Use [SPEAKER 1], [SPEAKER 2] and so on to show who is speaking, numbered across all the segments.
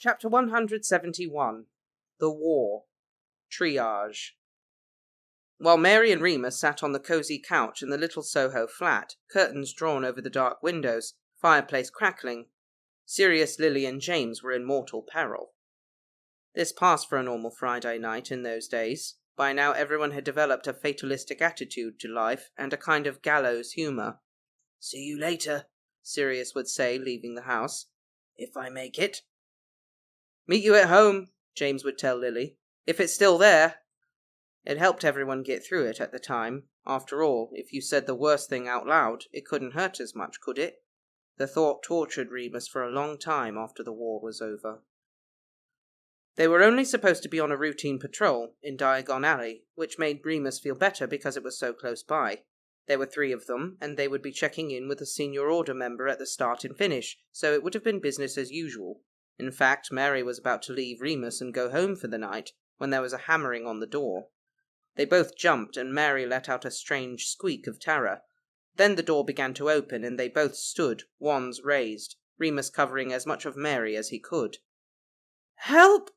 [SPEAKER 1] Chapter 171. The War. Triage. While Mary and Remus sat on the cosy couch in the little Soho flat, curtains drawn over the dark windows, fireplace crackling, Sirius, Lily and James were in mortal peril. This passed for a normal Friday night in those days. By now everyone had developed a fatalistic attitude to life and a kind of gallows humour. "See you later," Sirius would say, leaving the house. "If I make it." "Meet you at home," James would tell Lily, "if it's still there." It helped everyone get through it at the time. After all, if you said the worst thing out loud, it couldn't hurt as much, could it? The thought tortured Remus for a long time after the war was over. They were only supposed to be on a routine patrol in Diagon Alley, which made Remus feel better because it was so close by. There were 3 of them, and they would be checking in with a senior order member at the start and finish, so it would have been business as usual. In fact, Mary was about to leave Remus and go home for the night, when there was a hammering on the door. They both jumped, and Mary let out a strange squeak of terror. Then the door began to open, and they both stood, wands raised, Remus covering as much of Mary as he could. "Help!"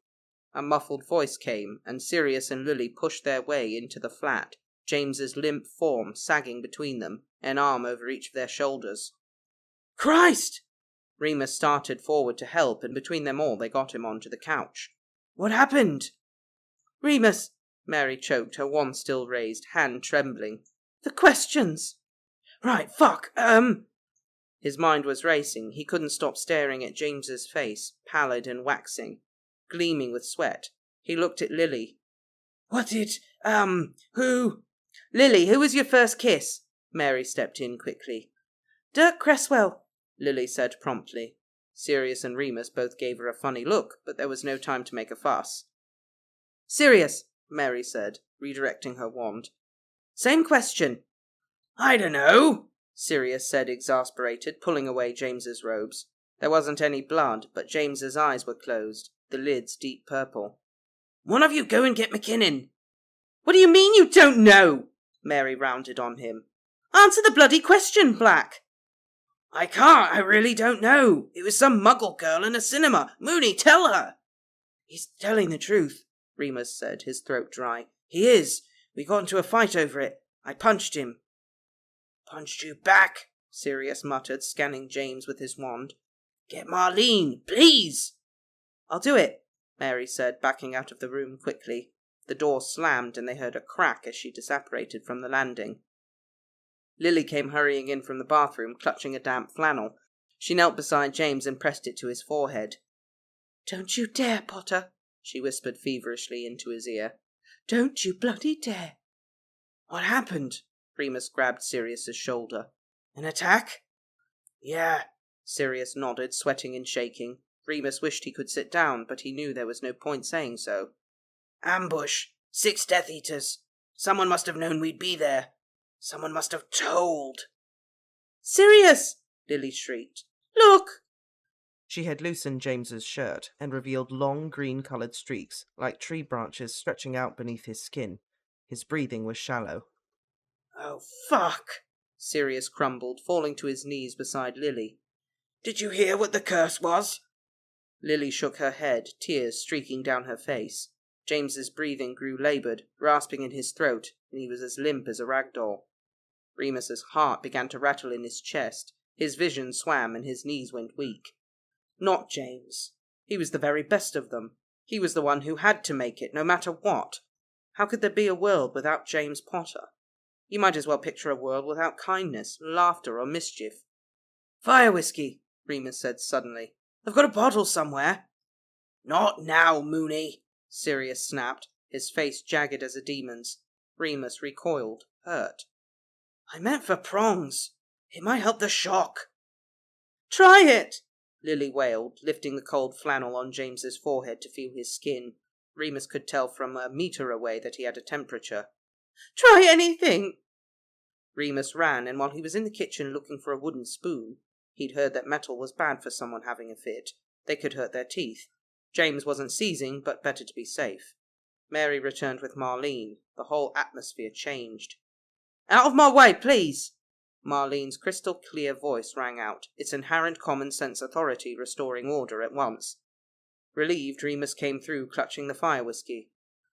[SPEAKER 1] A muffled voice came, and Sirius and Lily pushed their way into the flat, James's limp form sagging between them, an arm over each of their shoulders. "Christ!" Remus started forward to help, and between them all they got him onto the couch. "What happened?" "Remus," Mary choked, her wand still raised, hand trembling. "The questions." "Right, fuck, His mind was racing. He couldn't stop staring at James's face, pallid and waxing, gleaming with sweat. He looked at Lily. "What did, who—" "Lily, who was your first kiss?" Mary stepped in quickly. "Dirk Cresswell," Lily said promptly. Sirius and Remus both gave her a funny look, but there was no time to make a fuss. "Sirius," Mary said, redirecting her wand. "Same question." "I dunno," Sirius said, exasperated, pulling away James's robes. There wasn't any blood, but James's eyes were closed, the lids deep purple. "One of you go and get McKinnon." "What do you mean you don't know?" Mary rounded on him. "Answer the bloody question, Black." "I can't, I really don't know. It was some muggle girl in a cinema. Moony, tell her." "He's telling the truth," Remus said, his throat dry. "He is. We got into a fight over it. I punched him." "Punched you back," Sirius muttered, scanning James with his wand. "Get Marlene, please." "I'll do it," Mary said, backing out of the room quickly. The door slammed, and they heard a crack as she disapparated from the landing. Lily came hurrying in from the bathroom, clutching a damp flannel. She knelt beside James and pressed it to his forehead. "Don't you dare, Potter," she whispered feverishly into his ear. "Don't you bloody dare." "What happened?" Remus grabbed Sirius's shoulder. "An attack?" "Yeah," Sirius nodded, sweating and shaking. Remus wished he could sit down, but he knew there was no point saying so. "Ambush. 6 Death Eaters. Someone must have known we'd be there. Someone must have told." "Sirius!" Lily shrieked. "Look!" She had loosened James's shirt and revealed long green-coloured streaks, like tree branches stretching out beneath his skin. His breathing was shallow. "Oh, fuck!" Sirius crumbled, falling to his knees beside Lily. "Did you hear what the curse was?" Lily shook her head, tears streaking down her face. James's breathing grew laboured, rasping in his throat, and he was as limp as a rag doll. Remus's heart began to rattle in his chest. His vision swam and his knees went weak. Not James. He was the very best of them. He was the one who had to make it, no matter what. How could there be a world without James Potter? You might as well picture a world without kindness, laughter, or mischief. "Fire whiskey," Remus said suddenly. "I've got a bottle somewhere." "Not now, Moony," Sirius snapped, his face jagged as a demon's. Remus recoiled, hurt. "I meant for Prongs. It might help the shock." "Try it," Lily wailed, lifting the cold flannel on James's forehead to feel his skin. Remus could tell from a metre away that he had a temperature. "Try anything." Remus ran, and while he was in the kitchen looking for a wooden spoon, he'd heard that metal was bad for someone having a fit. They could hurt their teeth. James wasn't seizing, but better to be safe. Mary returned with Marlene. The whole atmosphere changed. "Out of my way, please!" Marlene's crystal-clear voice rang out, its inherent common-sense authority restoring order at once. Relieved, Remus came through, clutching the fire whiskey.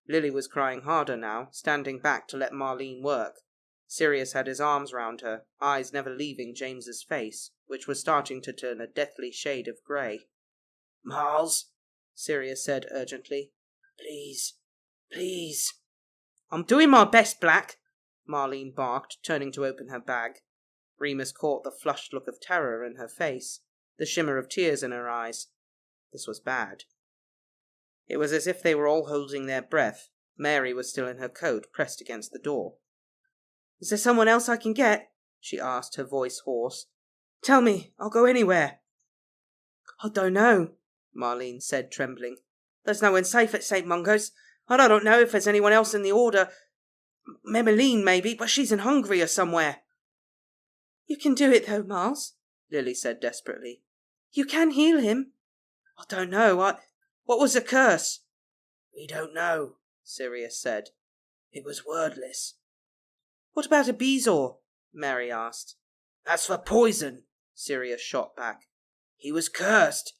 [SPEAKER 1] Lily was crying harder now, standing back to let Marlene work. Sirius had his arms round her, eyes never leaving James's face, which was starting to turn a deathly shade of grey. "Miles," Sirius said urgently. "Please, please." "I'm doing my best, Black," Marlene barked, turning to open her bag. Remus caught the flushed look of terror in her face, the shimmer of tears in her eyes. This was bad. It was as if they were all holding their breath. Mary was still in her coat, pressed against the door. "Is there someone else I can get?" she asked, her voice hoarse. "Tell me, I'll go anywhere." "I don't know," Marlene said, trembling. "There's no one safe at St. Mungo's, and I don't know if there's anyone else in the Order. Memmeline, maybe, but she's in Hungary or somewhere." "You can do it, though, Miles," Lily said desperately. "You can heal him." "I don't know. What was the curse?" "We don't know," Sirius said. "It was wordless." "What about a bezoar?" Mary asked. "That's for poison," Sirius shot back. "He was cursed."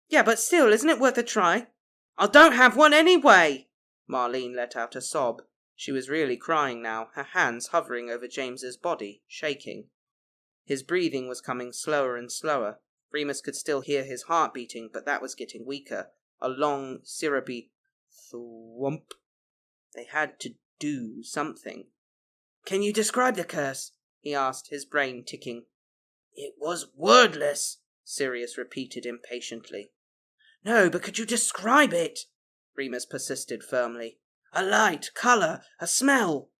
[SPEAKER 1] "Yeah, but still, isn't it worth a try?" "I don't have one anyway!" Marlene let out a sob. She was really crying now, her hands hovering over James's body, shaking. His breathing was coming slower and slower. Remus could still hear his heart beating, but that was getting weaker. A long, syrupy thwomp. They had to do something. "Can you describe the curse?" he asked, his brain ticking. "It was wordless," Sirius repeated impatiently. "No, but could you describe it?" Remus persisted firmly. "A light, colour, a smell."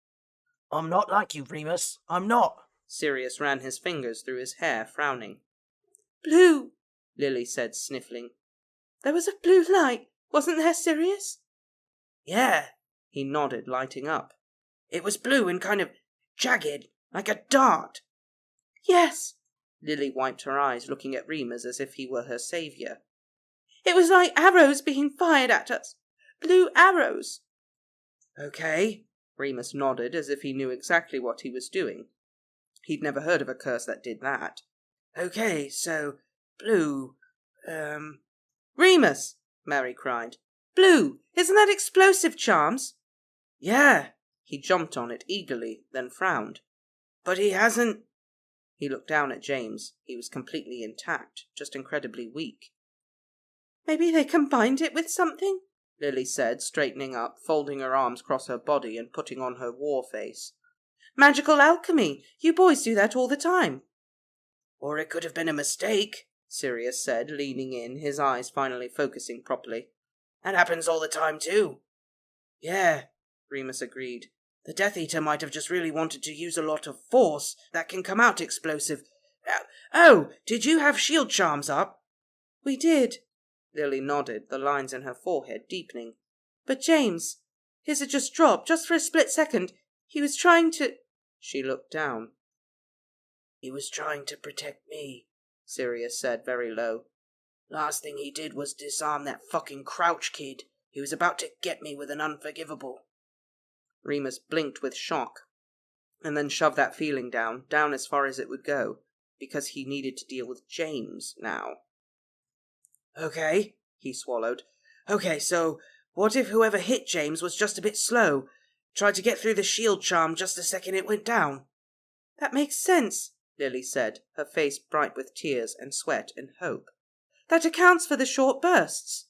[SPEAKER 2] "I'm not like you, Remus. I'm not."
[SPEAKER 1] Sirius ran his fingers through his hair, frowning. "Blue," Lily said, sniffling. "There was a blue light, wasn't there, Sirius?"
[SPEAKER 2] "Yeah."
[SPEAKER 1] He nodded, lighting up. "It was blue and kind of jagged, like a dart." "Yes." Lily wiped her eyes, looking at Remus as if he were her saviour. "It was like arrows being fired at us. Blue arrows." "Okay." Remus nodded, as if he knew exactly what he was doing. He'd never heard of a curse that did that. "Okay, so, blue, Remus!" Mary cried. "Blue! Isn't that explosive charms?" "Yeah." He jumped on it eagerly, then frowned. "But he hasn't—" He looked down at James. He was completely intact, just incredibly weak. "Maybe they combined it with something?" Lily said, straightening up, folding her arms across her body and putting on her war face. "Magical alchemy! You boys do that all the time." "Or it could have been a mistake," Sirius said, leaning in, his eyes finally focusing properly. "That happens all the time, too." "Yeah," Remus agreed. "The Death Eater might have just really wanted to use a lot of force that can come out explosive. Oh, did you have shield charms up?" "We did." Lily nodded, the lines in her forehead deepening. "But James, his had just dropped, just for a split second. He was trying to—" She looked down. "He was trying to protect me," Sirius said very low. "Last thing he did was disarm that fucking Crouch kid. He was about to get me with an unforgivable." Remus blinked with shock, and then shoved that feeling down as far as it would go, because he needed to deal with James now. "Okay," he swallowed. "Okay, so what if whoever hit James was just a bit slow? Tried to get through the shield charm just the second it went down?" "That makes sense," Lily said, her face bright with tears and sweat and hope. "That accounts for the short bursts."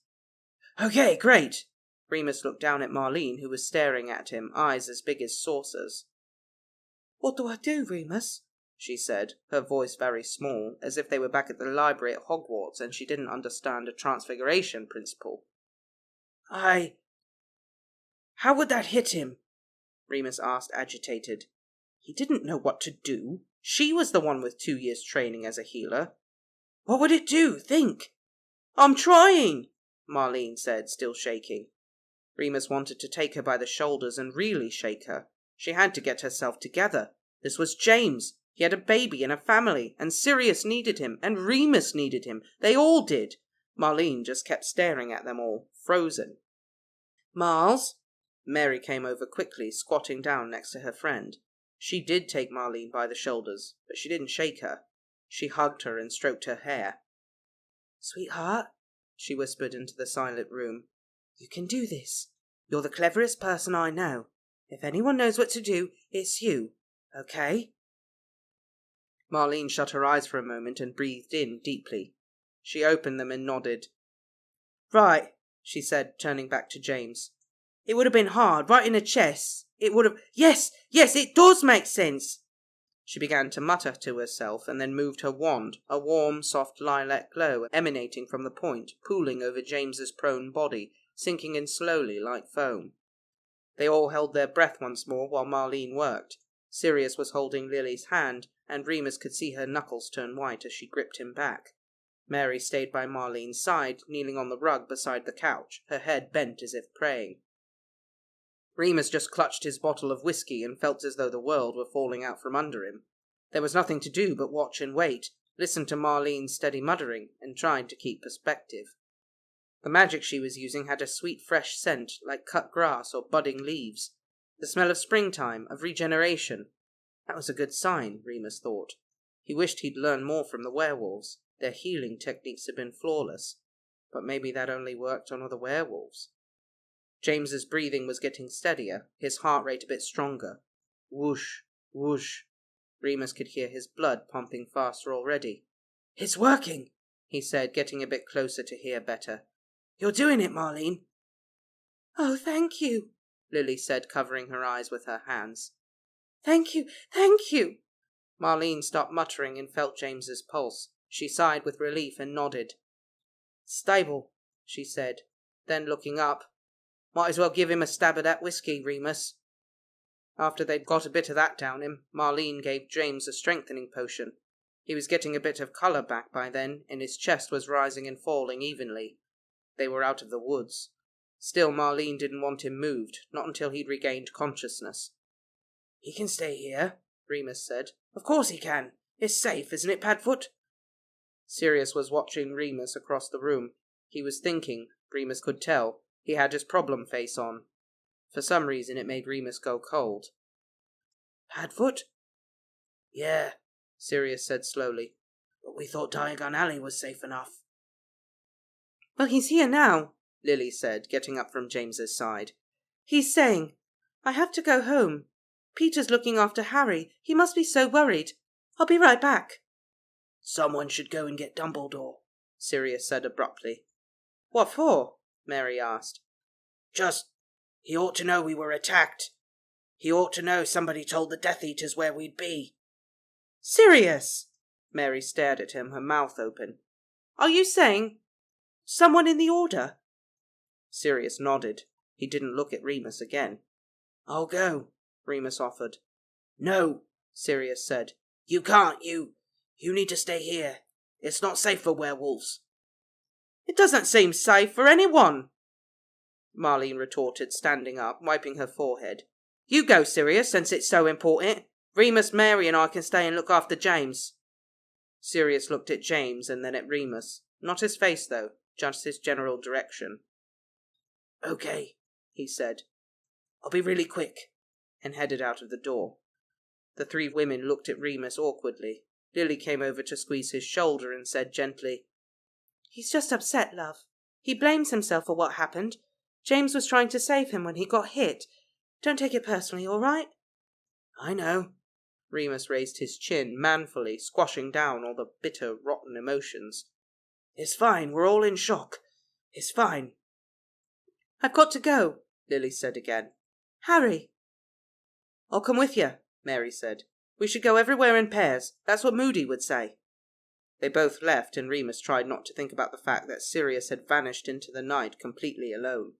[SPEAKER 1] "Okay, great." Remus looked down at Marlene, who was staring at him, eyes as big as saucers. "What do I do, Remus?" she said, her voice very small, as if they were back at the library at Hogwarts and she didn't understand a transfiguration principle. How would that hit him?" Remus asked, agitated. He didn't know what to do. She was the one with 2 years training as a healer. "What would it do? Think." "I'm trying," Marlene said, still shaking. Remus wanted to take her by the shoulders and really shake her. She had to get herself together. This was James. He had a baby and a family, and Sirius needed him, and Remus needed him. They all did. Marlene just kept staring at them all, frozen. "Miles?" Mary came over quickly, squatting down next to her friend. She did take Marlene by the shoulders, but she didn't shake her. She hugged her and stroked her hair. "Sweetheart," she whispered into the silent room. "You can do this. You're the cleverest person I know. If anyone knows what to do, it's you. Okay?" Marlene shut her eyes for a moment and breathed in deeply. She opened them and nodded. "Right," she said, turning back to James. "It would have been hard, right in the chest. It would have... Yes, it does make sense." She began to mutter to herself and then moved her wand, a warm, soft lilac glow emanating from the point, pooling over James's prone body, sinking in slowly like foam. They all held their breath once more while Marlene worked. Sirius was holding Lily's hand, and Remus could see her knuckles turn white as she gripped him back. Mary stayed by Marlene's side, kneeling on the rug beside the couch, her head bent as if praying. Remus just clutched his bottle of whiskey and felt as though the world were falling out from under him. There was nothing to do but watch and wait, listen to Marlene's steady muttering, and try to keep perspective. The magic she was using had a sweet fresh scent, like cut grass or budding leaves. The smell of springtime, of regeneration. That was a good sign, Remus thought. He wished he'd learned more from the werewolves. Their healing techniques had been flawless. But maybe that only worked on other werewolves. James's breathing was getting steadier, his heart rate a bit stronger. Whoosh, whoosh. Remus could hear his blood pumping faster already. "It's working," he said, getting a bit closer to hear better. "You're doing it, Marlene." "Oh, thank you," Lily said, covering her eyes with her hands. Thank you. Marlene stopped muttering and felt James's pulse. She sighed with relief and nodded. "Stable," she said. Then, looking up, "Might as well give him a stab of that whiskey, Remus." After they'd got a bit of that down him, Marlene gave James a strengthening potion. He was getting a bit of colour back by then, and his chest was rising and falling evenly. They were out of the woods. Still, Marlene didn't want him moved, not until he'd regained consciousness. "He can stay here," Remus said. "Of course he can. It's safe, isn't it, Padfoot?" Sirius was watching Remus across the room. He was thinking, Remus could tell. He had his problem face on. For some reason it made Remus go cold. "Padfoot?" "Yeah," Sirius said slowly. "But we thought Diagon Alley was safe enough." "Well, he's here now," Lily said, getting up from James's side. "He's saying, 'I have to go home. Peter's looking after Harry. He must be so worried. I'll be right back.'" "Someone should go and get Dumbledore," Sirius said abruptly. "What for?" Mary asked. He ought to know we were attacked. He ought to know somebody told the Death Eaters where we'd be." "Sirius!" Mary stared at him, her mouth open. "Are you saying someone in the Order?" Sirius nodded. He didn't look at Remus again. "I'll go," Remus offered. "No," Sirius said. "You can't. You need to stay here. It's not safe for werewolves." "It doesn't seem safe for anyone," Marlene retorted, standing up, wiping her forehead. "You go, Sirius, since it's so important. Remus, Mary and I can stay and look after James." Sirius looked at James and then at Remus. Not his face, though, just his general direction. "Okay," he said. "I'll be really quick," and headed out of the door. The three women looked at Remus awkwardly. Lily came over to squeeze his shoulder and said gently, "He's just upset, love. He blames himself for what happened. James was trying to save him when he got hit. Don't take it personally, all right?" "I know." Remus raised his chin manfully, squashing down all the bitter, rotten emotions. "It's fine. We're all in shock. It's fine." "I've got to go," Lily said again. "Harry." "I'll come with you," Mary said. "We should go everywhere in pairs. That's what Moody would say." They both left, and Remus tried not to think about the fact that Sirius had vanished into the night completely alone.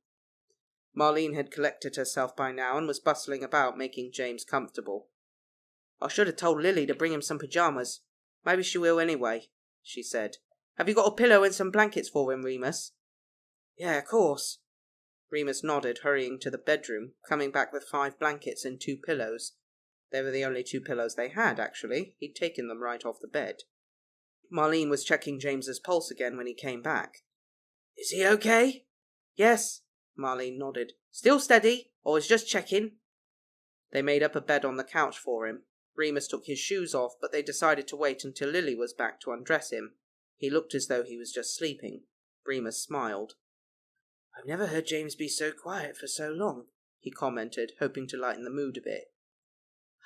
[SPEAKER 1] Marlene had collected herself by now and was bustling about, making James comfortable. "I should have told Lily to bring him some pyjamas. Maybe she will anyway," she said. "Have you got a pillow and some blankets for him, Remus?" "Yeah, of course." Remus nodded, hurrying to the bedroom, coming back with 5 blankets and 2 pillows. They were the only 2 pillows they had, actually. He'd taken them right off the bed. Marlene was checking James's pulse again when he came back. "Is he okay?" "Yes," Marlene nodded. "Still steady. I was just checking." They made up a bed on the couch for him. Remus took his shoes off, but they decided to wait until Lily was back to undress him. He looked as though he was just sleeping. Remus smiled.
[SPEAKER 2] I've never heard James be so quiet for so long,
[SPEAKER 1] he commented, hoping to lighten the mood a bit.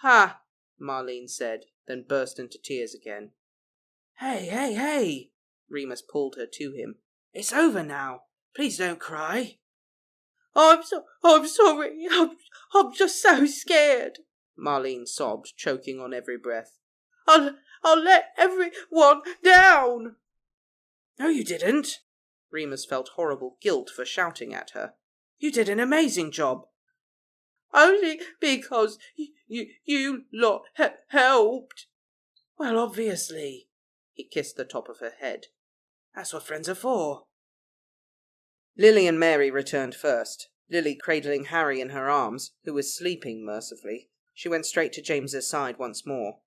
[SPEAKER 1] Ha! Marlene said, then burst into tears again.
[SPEAKER 2] Hey!
[SPEAKER 1] Remus pulled her to him.
[SPEAKER 2] It's over now. Please don't cry.
[SPEAKER 1] I'm sorry. I'm just so scared, Marlene sobbed, choking on every breath. I'll let everyone down.
[SPEAKER 2] No, you didn't.
[SPEAKER 1] Remus felt horrible guilt for shouting at her.
[SPEAKER 2] You did an amazing job.
[SPEAKER 1] Only because you lot helped.
[SPEAKER 2] Well, obviously.
[SPEAKER 1] He kissed the top of her head.
[SPEAKER 2] That's what friends are for.
[SPEAKER 1] Lily and Mary returned first, Lily cradling Harry in her arms, who was sleeping mercifully. She went straight to James's side once more.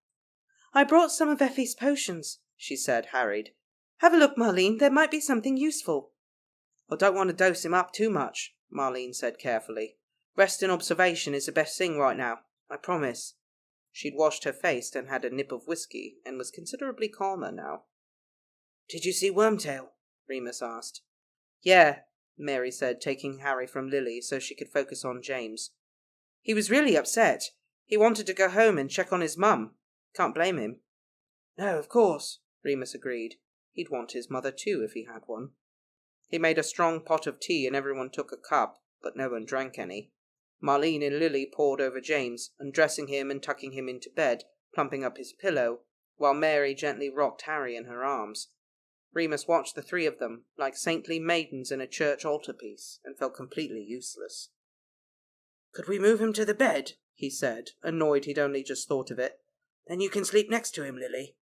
[SPEAKER 1] I brought some of Effie's potions, she said, harried. Have a look, Marlene, there might be something useful. I don't want to dose him up too much, Marlene said carefully. Rest and observation is the best thing right now, I promise. She'd washed her face and had a nip of whiskey, and was considerably calmer now.
[SPEAKER 2] Did you see Wormtail?
[SPEAKER 1] Remus asked. Yeah, Mary said, taking Harry from Lily so she could focus on James. He was really upset. He wanted to go home and check on his mum. Can't blame him.
[SPEAKER 2] No, of course,
[SPEAKER 1] Remus agreed. He'd want his mother too if he had one. He made a strong pot of tea and everyone took a cup, but no one drank any. Marlene and Lily poured over James, undressing him and tucking him into bed, plumping up his pillow, while Mary gently rocked Harry in her arms. Remus watched the three of them, like saintly maidens in a church altarpiece, and felt completely useless.
[SPEAKER 2] Could we move him to the bed?
[SPEAKER 1] He said, annoyed he'd only just thought of it.
[SPEAKER 2] Then you can sleep next to him, Lily.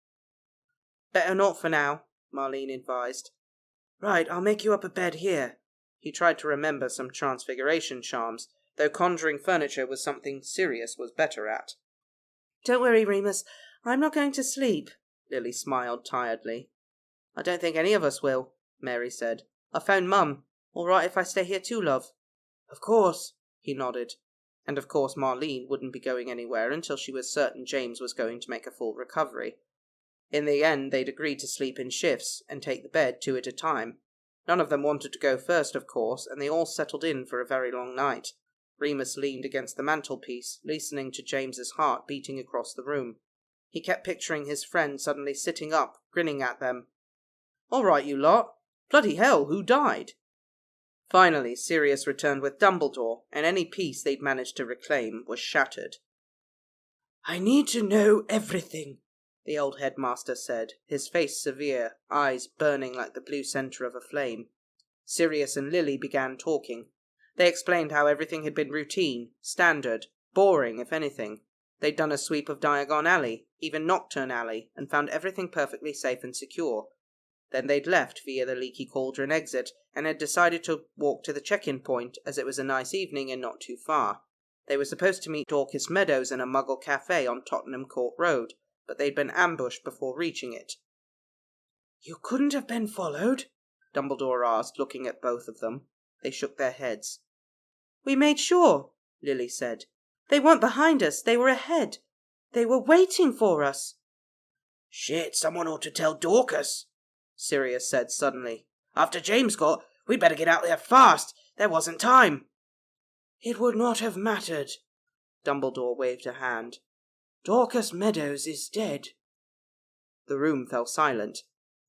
[SPEAKER 1] Better not for now, Marlene advised.
[SPEAKER 2] Right, I'll make you up a bed here.
[SPEAKER 1] He tried to remember some transfiguration charms, though conjuring furniture was something Sirius was better at.
[SPEAKER 2] Don't worry, Remus, I'm not going to sleep,
[SPEAKER 1] Lily smiled tiredly. I don't think any of us will, Mary said. I phoned Mum. All right if I stay here too, love?
[SPEAKER 2] Of course,
[SPEAKER 1] he nodded. And of course Marlene wouldn't be going anywhere until she was certain James was going to make a full recovery. In the end, they'd agreed to sleep in shifts and take the bed 2 at a time. None of them wanted to go first, of course, and they all settled in for a very long night. Remus leaned against the mantelpiece, listening to James's heart beating across the room. He kept picturing his friend suddenly sitting up, grinning at them. All right, you lot. Bloody hell, who died? Finally, Sirius returned with Dumbledore, and any peace they'd managed to reclaim was shattered.
[SPEAKER 2] I need to know everything,
[SPEAKER 1] the old headmaster said, his face severe, eyes burning like the blue centre of a flame. Sirius and Lily began talking. They explained how everything had been routine, standard, boring if anything. They'd done a sweep of Diagon Alley, even Nocturne Alley, and found everything perfectly safe and secure. Then they'd left via the Leaky Cauldron exit, and had decided to walk to the check-in point, as it was a nice evening and not too far. They were supposed to meet Dorcas Meadows in a Muggle cafe on Tottenham Court Road, but they'd been ambushed before reaching it.
[SPEAKER 2] You couldn't have been followed?
[SPEAKER 1] Dumbledore asked, looking at both of them. They shook their heads. We made sure, Lily said. They weren't behind us, they were ahead. They were waiting for us.
[SPEAKER 2] Shit, someone ought to tell Dorcas, Sirius said suddenly. After James got, we'd better get out there fast. There wasn't time. It would not have mattered.
[SPEAKER 1] Dumbledore waved a hand.
[SPEAKER 2] Dorcas Meadows is dead.
[SPEAKER 1] The room fell silent.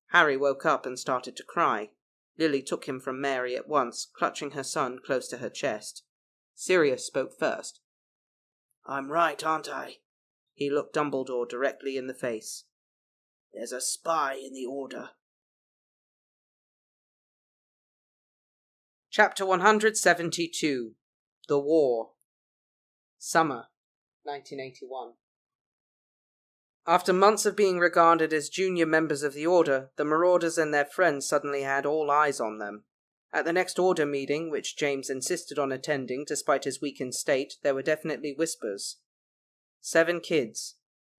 [SPEAKER 1] Harry woke up and started to cry. Lily took him from Mary at once, clutching her son close to her chest. Sirius spoke first.
[SPEAKER 2] I'm right, aren't I?
[SPEAKER 1] He looked Dumbledore directly in the face.
[SPEAKER 2] There's a spy in the Order.
[SPEAKER 1] Chapter 172. The War. Summer, 1981. After months of being regarded as junior members of the Order, the Marauders and their friends suddenly had all eyes on them. At the next Order meeting, which James insisted on attending despite his weakened state, there were definitely whispers. 7 kids.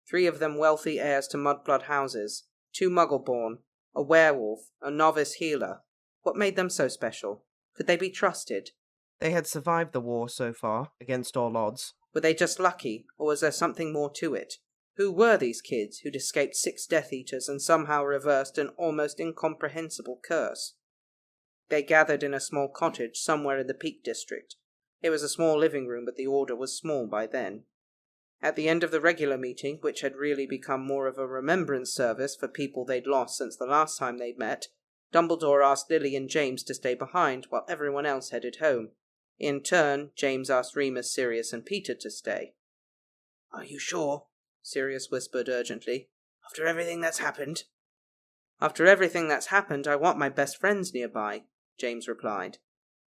[SPEAKER 1] 3 of them wealthy heirs to mudblood houses. 2 Muggle-born. A werewolf. A novice healer. What made them so special? Could they be trusted?
[SPEAKER 3] They had survived the war so far, against all odds.
[SPEAKER 1] Were they just lucky, or was there something more to it? Who were these kids who'd escaped 6 Death Eaters and somehow reversed an almost incomprehensible curse? They gathered in a small cottage somewhere in the Peak District. It was a small living room, but the Order was small by then. At the end of the regular meeting, which had really become more of a remembrance service for people they'd lost since the last time they'd met, Dumbledore asked Lily and James to stay behind while everyone else headed home. In turn, James asked Remus, Sirius, and Peter to stay.
[SPEAKER 2] "Are you sure?"
[SPEAKER 1] Sirius whispered urgently.
[SPEAKER 2] "After everything that's happened?"
[SPEAKER 1] "After everything that's happened, I want my best friends nearby," James replied.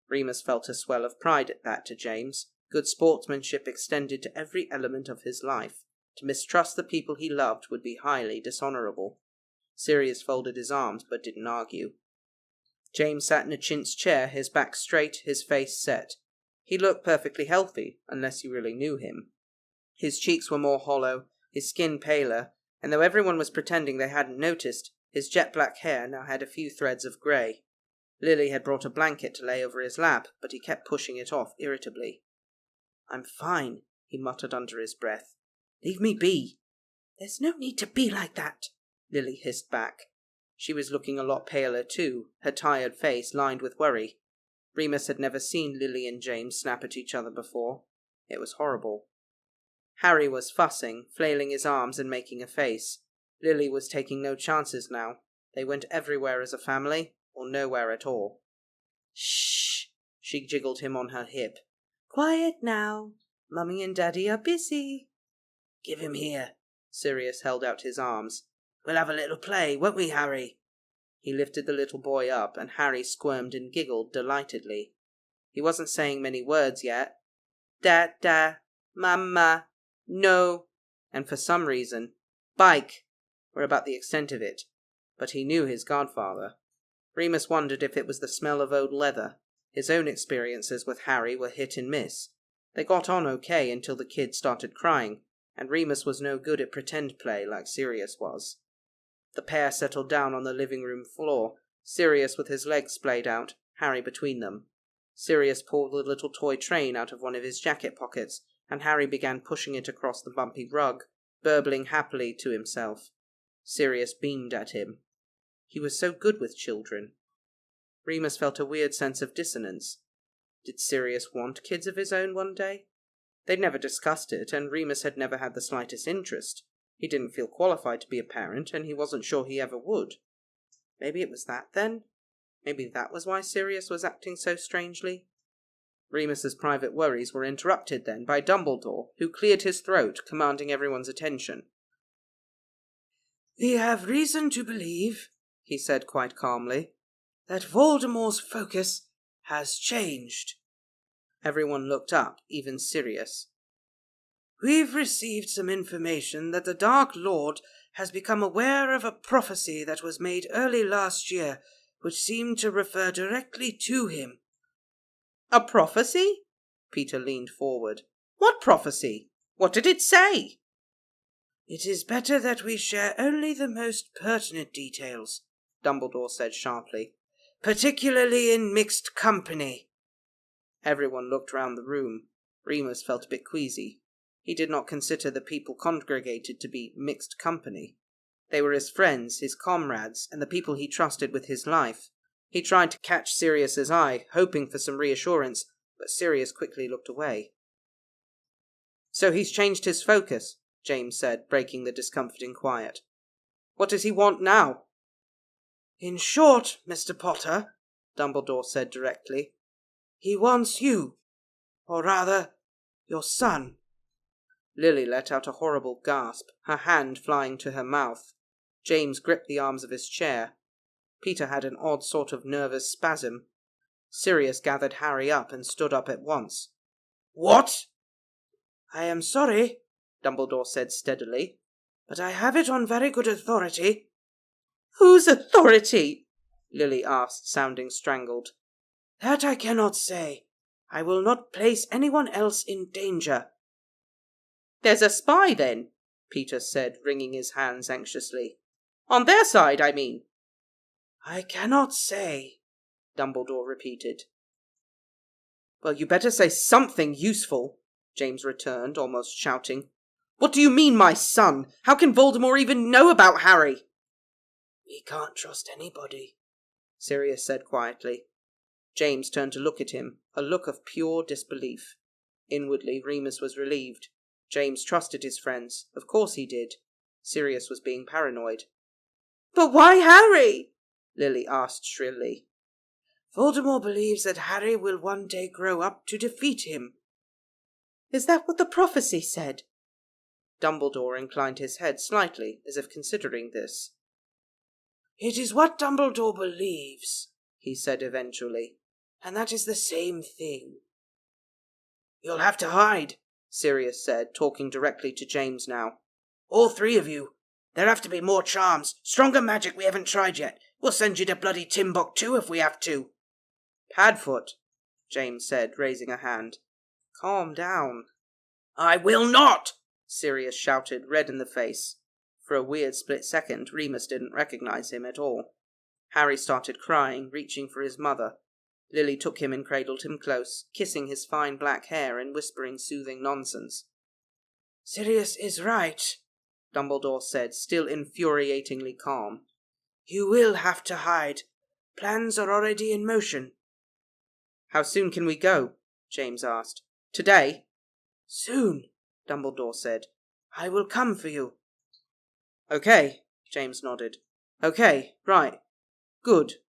[SPEAKER 1] Remus felt a swell of pride at that to James. Good sportsmanship extended to every element of his life. To mistrust the people he loved would be highly dishonourable. Sirius folded his arms, but didn't argue. James sat in a chintz chair, his back straight, his face set. He looked perfectly healthy, unless you really knew him. His cheeks were more hollow, his skin paler, and though everyone was pretending they hadn't noticed, his jet-black hair now had a few threads of grey. Lily had brought a blanket to lay over his lap, but he kept pushing it off irritably.
[SPEAKER 2] "I'm fine,"
[SPEAKER 1] he muttered under his breath.
[SPEAKER 2] "Leave me be."
[SPEAKER 1] "There's no need to be like that," Lily hissed back. She was looking a lot paler too, her tired face lined with worry. Remus had never seen Lily and James snap at each other before. It was horrible. Harry was fussing, flailing his arms and making a face. Lily was taking no chances now. They went everywhere as a family, or nowhere at all.
[SPEAKER 2] "Shh!"
[SPEAKER 1] She jiggled him on her hip.
[SPEAKER 2] "Quiet now. Mummy and Daddy are busy."
[SPEAKER 1] "Give him here." Sirius held out his arms.
[SPEAKER 2] "We'll have a little play, won't we, Harry?"
[SPEAKER 1] He lifted the little boy up, and Harry squirmed and giggled delightedly. He wasn't saying many words yet. Da, mama, no, and for some reason, bike, were about the extent of it. But he knew his godfather. Remus wondered if it was the smell of old leather. His own experiences with Harry were hit and miss. They got on okay until the kid started crying, and Remus was no good at pretend play like Sirius was. The pair settled down on the living room floor, Sirius with his legs splayed out, Harry between them. Sirius pulled the little toy train out of one of his jacket pockets, and Harry began pushing it across the bumpy rug, burbling happily to himself. Sirius beamed at him. He was so good with children. Remus felt a weird sense of dissonance. Did Sirius want kids of his own one day? They'd never discussed it, and Remus had never had the slightest interest. He didn't feel qualified to be a parent, and he wasn't sure he ever would. Maybe it was that, then? Maybe that was why Sirius was acting so strangely? Remus's private worries were interrupted then by Dumbledore, who cleared his throat, commanding everyone's attention.
[SPEAKER 2] "We have reason to believe," he said quite calmly, "that Voldemort's focus has changed."
[SPEAKER 1] Everyone looked up, even Sirius.
[SPEAKER 2] "We've received some information that the Dark Lord has become aware of a prophecy that was made early last year, which seemed to refer directly to him."
[SPEAKER 1] "A prophecy?" Peter leaned forward. "What prophecy? What did it say?"
[SPEAKER 2] "It is better that we share only the most pertinent details," Dumbledore said sharply, "particularly in mixed company."
[SPEAKER 1] Everyone looked round the room. Remus felt a bit queasy. He did not consider the people congregated to be mixed company. They were his friends, his comrades, and the people he trusted with his life. He tried to catch Sirius's eye, hoping for some reassurance, but Sirius quickly looked away. "So he's changed his focus," James said, breaking the discomforting quiet. "What does he want now?"
[SPEAKER 2] "In short, Mr. Potter," Dumbledore said directly, "he wants you. Or rather, your son."
[SPEAKER 1] Lily let out a horrible gasp, her hand flying to her mouth. James gripped the arms of his chair. Peter had an odd sort of nervous spasm. Sirius gathered Harry up and stood up at once.
[SPEAKER 2] "What?" "I am sorry," Dumbledore said steadily, "but I have it on very good authority."
[SPEAKER 1] "Whose authority?" Lily asked, sounding strangled.
[SPEAKER 2] "That I cannot say. I will not place anyone else in danger."
[SPEAKER 1] "There's a spy, then," Peter said, wringing his hands anxiously. "On their side, I mean."
[SPEAKER 2] "I cannot say,"
[SPEAKER 1] Dumbledore repeated. "Well, you better say something useful," James returned, almost shouting. "What do you mean, my son? How can Voldemort even know about Harry?"
[SPEAKER 2] "We can't trust anybody,"
[SPEAKER 1] Sirius said quietly. James turned to look at him, a look of pure disbelief. Inwardly, Remus was relieved. James trusted his friends. Of course he did. Sirius was being paranoid. "But why Harry?" Lily asked shrilly.
[SPEAKER 2] "Voldemort believes that Harry will one day grow up to defeat him."
[SPEAKER 1] "Is that what the prophecy said?" Dumbledore inclined his head slightly, as if considering this.
[SPEAKER 2] "It is what Dumbledore believes," he said eventually, "and that is the same thing." "You'll have to hide," Sirius said, talking directly to James now. "All three of you. There have to be more charms, stronger magic we haven't tried yet. We'll send you to bloody Timbuktu if we have to."
[SPEAKER 1] "Padfoot," James said, raising a hand. "Calm down."
[SPEAKER 2] "I will not!"
[SPEAKER 1] Sirius shouted, red in the face. For a weird split second, Remus didn't recognize him at all. Harry started crying, reaching for his mother. Lily took him and cradled him close, kissing his fine black hair and whispering soothing nonsense.
[SPEAKER 2] "Sirius is right,"
[SPEAKER 1] Dumbledore said, still infuriatingly calm.
[SPEAKER 2] "You will have to hide. Plans are already in motion."
[SPEAKER 1] "How soon can we go?" James asked. "Today?"
[SPEAKER 2] "Soon," Dumbledore said. "I will come for you."
[SPEAKER 1] "Okay," James nodded. "Okay, right. Good."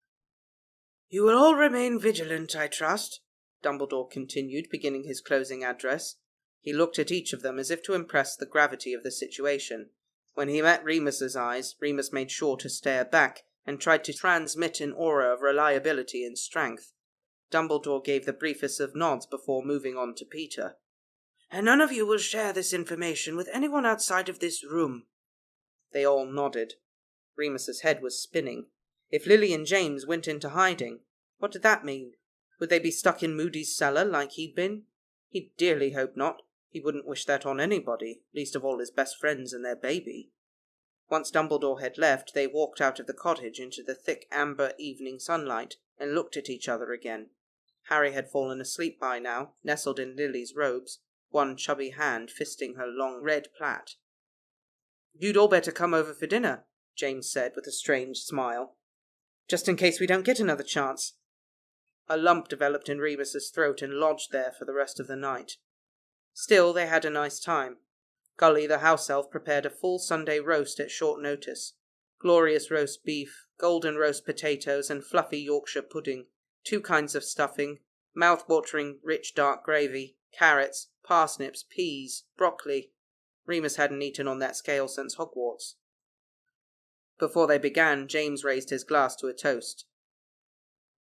[SPEAKER 2] "You will all remain vigilant, I trust," Dumbledore continued, beginning his closing address. He looked at each of them as if to impress the gravity of the situation. When he met Remus's eyes, Remus made sure to stare back, and tried to transmit an aura of reliability and strength. Dumbledore gave the briefest of nods before moving on to Peter. "And none of you will share this information with anyone outside of this room."
[SPEAKER 1] They all nodded. Remus's head was spinning. If Lily and James went into hiding, what did that mean? Would they be stuck in Moody's cellar like he'd been? He'd dearly hope not. He wouldn't wish that on anybody, least of all his best friends and their baby. Once Dumbledore had left, they walked out of the cottage into the thick amber evening sunlight and looked at each other again. Harry had fallen asleep by now, nestled in Lily's robes, one chubby hand fisting her long red plait. "You'd all better come over for dinner," James said with a strange smile. "Just in case we don't get another chance." A lump developed in Remus's throat and lodged there for the rest of the night. Still, they had a nice time. Gully, the house elf, prepared a full Sunday roast at short notice. Glorious roast beef, golden roast potatoes, and fluffy Yorkshire pudding, 2 kinds of stuffing, mouth-watering rich dark gravy, carrots, parsnips, peas, broccoli. Remus hadn't eaten on that scale since Hogwarts. Before they began, James raised his glass to a toast.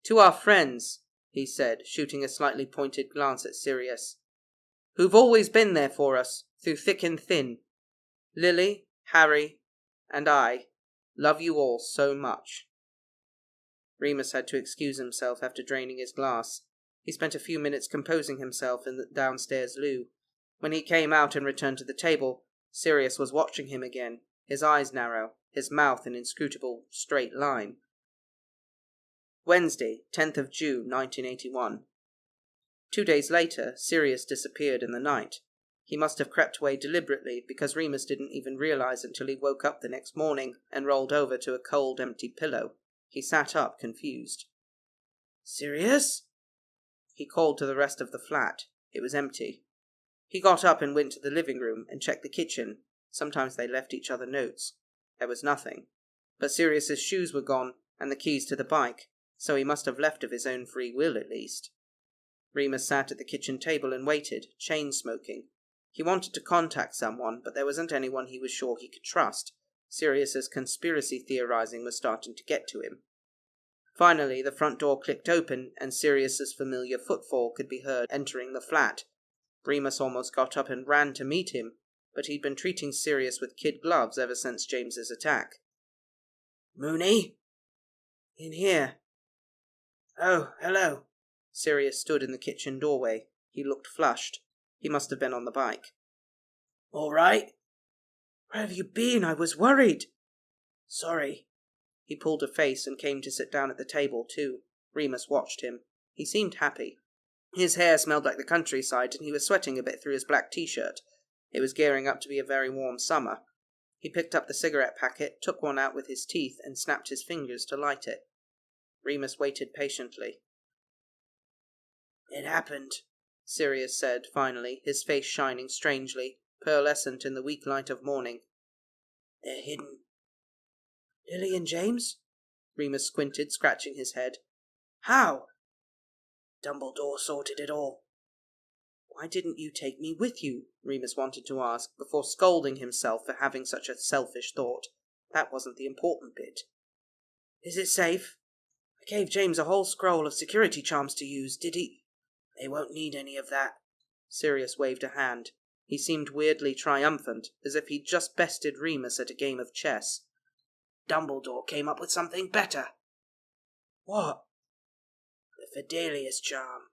[SPEAKER 1] "To our friends," he said, shooting a slightly pointed glance at Sirius, "who've always been there for us, through thick and thin. Lily, Harry, and I love you all so much." Remus had to excuse himself after draining his glass. He spent a few minutes composing himself in the downstairs loo. When he came out and returned to the table, Sirius was watching him again, his eyes narrow, his mouth an inscrutable straight line. Wednesday, 10th of June, 1981. 2 days later, Sirius disappeared in the night. He must have crept away deliberately, because Remus didn't even realize until he woke up the next morning and rolled over to a cold, empty pillow. He sat up, confused.
[SPEAKER 2] "Sirius?"
[SPEAKER 1] He called to the rest of the flat. It was empty. He got up and went to the living room and checked the kitchen. Sometimes they left each other notes. There was nothing. But Sirius's shoes were gone, and the keys to the bike, so he must have left of his own free will at least. Remus sat at the kitchen table and waited, chain-smoking. He wanted to contact someone, but there wasn't anyone he was sure he could trust. Sirius's conspiracy theorizing was starting to get to him. Finally, the front door clicked open, and Sirius's familiar footfall could be heard entering the flat. Remus almost got up and ran to meet him, but he'd been treating Sirius with kid gloves ever since James's attack.
[SPEAKER 2] "Moony?"
[SPEAKER 1] "In here."
[SPEAKER 2] "Oh, hello."
[SPEAKER 1] Sirius stood in the kitchen doorway. He looked flushed. He must have been on the bike.
[SPEAKER 2] "All right?"
[SPEAKER 1] "Where have you been? I was worried."
[SPEAKER 2] "Sorry."
[SPEAKER 1] He pulled a face and came to sit down at the table, too. Remus watched him. He seemed happy. His hair smelled like the countryside, and he was sweating a bit through his black t-shirt. It was gearing up to be a very warm summer. He picked up the cigarette packet, took one out with his teeth, and snapped his fingers to light it. Remus waited patiently.
[SPEAKER 2] It happened, Sirius said, finally, his face shining strangely, pearlescent in the weak light of morning. They're hidden. Lily and James? Remus squinted, scratching his head. How? Dumbledore sorted it all. Why didn't you take me with you? Remus wanted to ask, before scolding himself for having such a selfish thought. That wasn't the important bit. Is it safe? I gave James a whole scroll of security charms to use. Did he? They won't need any of that. Sirius waved a hand. He seemed weirdly triumphant, as if he'd just bested Remus at a game of chess. Dumbledore came up with something better. What? The Fidelius charm.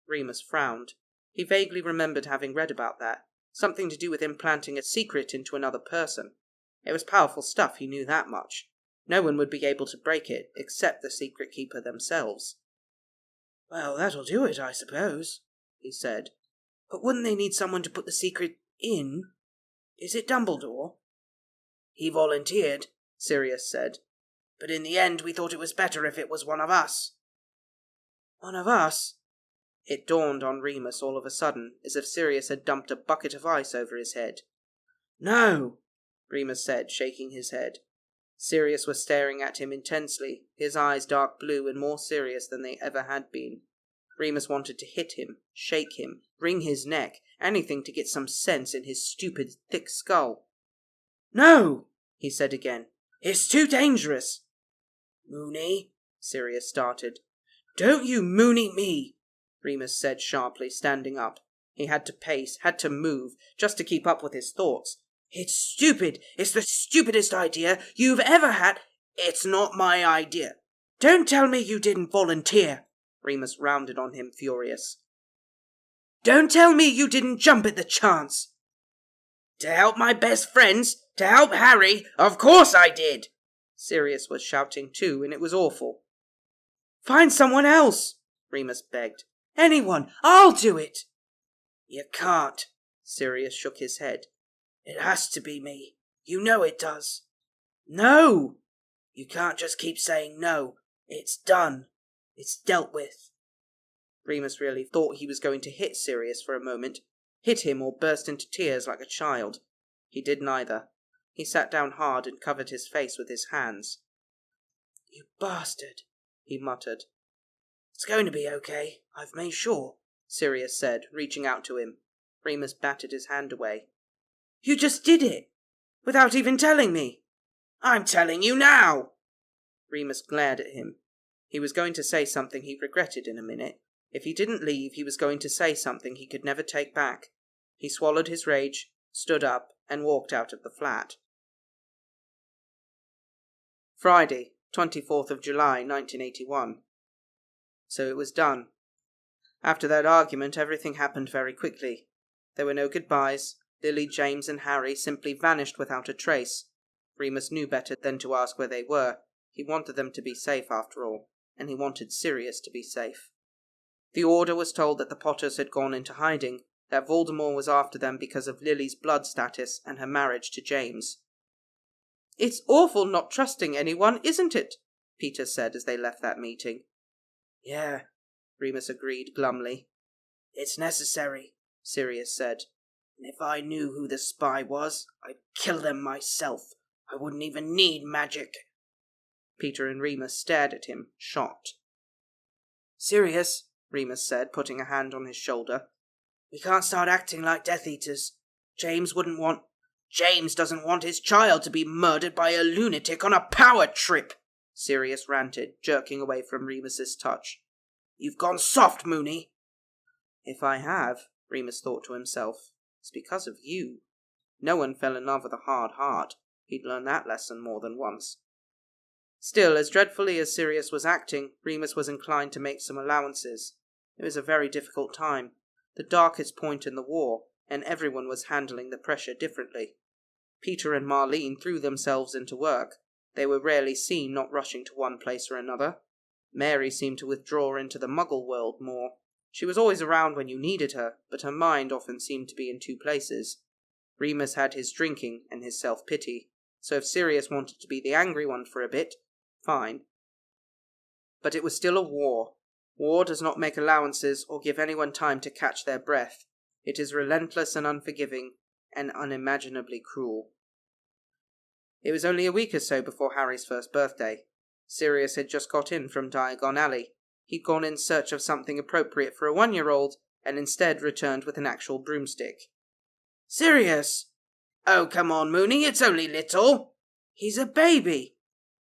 [SPEAKER 2] Remus frowned. He vaguely remembered having read about that. Something to do with implanting a secret into another person. It was powerful stuff, he knew that much. No one would be able to break it, except the secret keeper themselves. Well, that'll do it, I suppose, he said. But wouldn't they need someone to put the secret in? Is it Dumbledore? He volunteered, Sirius said. But in the end we thought it was better if it was one of us. One of us? It dawned on Remus all of a sudden, as if Sirius had dumped a bucket of ice over his head. No, Remus said, shaking his head. Sirius was staring at him intensely, his eyes dark blue and more serious than they ever had been. Remus wanted to hit him, shake him, wring his neck, anything to get some sense in his stupid, thick skull. No, he said again. It's too dangerous. Moony, Sirius started. Don't you Moony me, Remus said sharply, standing up. He had to pace, had to move, just to keep up with his thoughts. It's stupid. It's the stupidest idea you've ever had. It's not my idea. Don't tell me you didn't volunteer, Remus rounded on him, furious. Don't tell me you didn't jump at the chance. To help my best friends, to help Harry, of course I did. Sirius was shouting too, and it was awful. Find someone else, Remus begged. Anyone, I'll do it. You can't, Sirius shook his head. It has to be me. You know it does. No! You can't just keep saying no. It's done. It's dealt with. Remus really thought he was going to hit Sirius for a moment. Hit him or burst into tears like a child. He did neither. He sat down hard and covered his face with his hands. You bastard, he muttered. It's going to be okay, I've made sure, Sirius said, reaching out to him. Remus batted his hand away. You just did it, without even telling me. I'm telling you now. Remus glared at him. He was going to say something he regretted in a minute. If he didn't leave, he was going to say something he could never take back. He swallowed his rage, stood up, and walked out of the flat. Friday, 24th of July, 1981. So it was done. After that argument, everything happened very quickly. There were no goodbyes. Lily, James, and Harry simply vanished without a trace. Remus knew better than to ask where they were. He wanted them to be safe, after all, and he wanted Sirius to be safe. The Order was told that the Potters had gone into hiding, that Voldemort was after them because of Lily's blood status and her marriage to James. It's awful not trusting anyone, isn't it? Peter said as they left that meeting. Yeah, Remus agreed glumly. It's necessary, Sirius said. And if I knew who the spy was, I'd kill them myself. I wouldn't even need magic. Peter and Remus stared at him, shocked. Sirius, Remus said, putting a hand on his shoulder. We can't start acting like Death Eaters. James doesn't want his child to be murdered by a lunatic on a power trip, Sirius ranted, jerking away from Remus's touch. You've gone soft, Moony. If I have, Remus thought to himself, it's because of you. No one fell in love with a hard heart. He'd learned that lesson more than once. Still, as dreadfully as Sirius was acting, Remus was inclined to make some allowances. It was a very difficult time, the darkest point in the war, and everyone was handling the pressure differently. Peter and Marlene threw themselves into work. They were rarely seen not rushing to one place or another. Mary seemed to withdraw into the Muggle world more. She was always around when you needed her, but her mind often seemed to be in two places. Remus had his drinking and his self-pity, so if Sirius wanted to be the angry one for a bit, fine. But it was still a war. War does not make allowances or give anyone time to catch their breath. It is relentless and unforgiving, and unimaginably cruel. It was only a week or so before Harry's first birthday. Sirius had just got in from Diagon Alley. He'd gone in search of something appropriate for a 1-year-old, and instead returned with an actual broomstick. "Sirius!" "Oh, come on, Moony, it's only little." "He's a baby."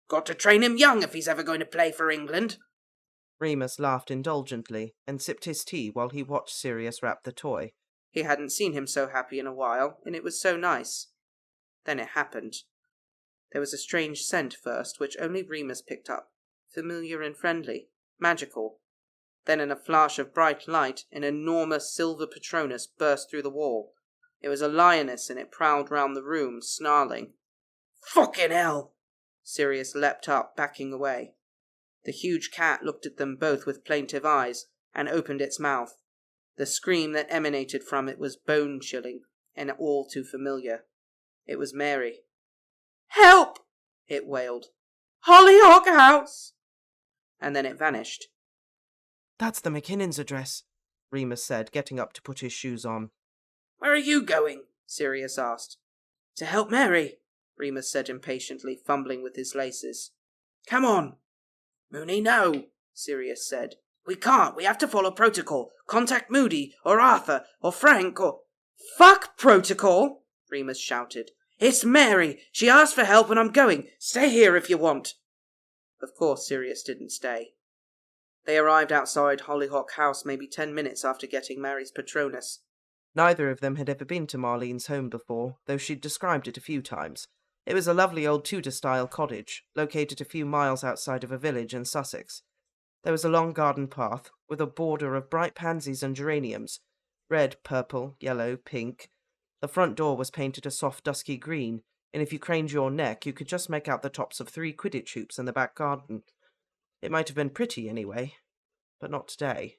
[SPEAKER 2] "Got to train him young if he's ever going to play for England."
[SPEAKER 3] Remus laughed indulgently and sipped his tea while he watched Sirius wrap the toy.
[SPEAKER 2] He hadn't seen him so happy in a while, and it was so nice. Then it happened. There was a strange scent first, which only Remus picked up. Familiar and friendly. Magical. Then in a flash of bright light, an enormous silver Patronus burst through the wall. It was a lioness, and it prowled round the room, snarling. "Fucking hell!" Sirius leapt up, backing away. The huge cat looked at them both with plaintive eyes, and opened its mouth. The scream that emanated from it was bone-chilling, and all too familiar. It was Mary. "Help!" it wailed. "Hollyhock House!" And then it vanished.
[SPEAKER 3] "That's the McKinnon's address," Remus said, getting up to put his shoes on.
[SPEAKER 2] "Where are you going?" Sirius asked. "To help Mary," Remus said impatiently, fumbling with his laces. "Come on." "Moony, no," Sirius said. "We can't. We have to follow protocol. Contact Moody, or Arthur, or Frank, or—" "Fuck protocol!" Remus shouted. "It's Mary. She asked for help and I'm going. Stay here if you want." Of course Sirius didn't stay. They arrived outside Hollyhock House maybe 10 minutes after getting Mary's Patronus.
[SPEAKER 3] Neither of them had ever been to Marlene's home before, though she'd described it a few times. It was a lovely old Tudor-style cottage, located a few miles outside of a village in Sussex. There was a long garden path, with a border of bright pansies and geraniums, red, purple, yellow, pink. The front door was painted a soft dusky green, and if you craned your neck you could just make out the tops of 3 Quidditch hoops in the back garden. It might have been pretty anyway, but not today.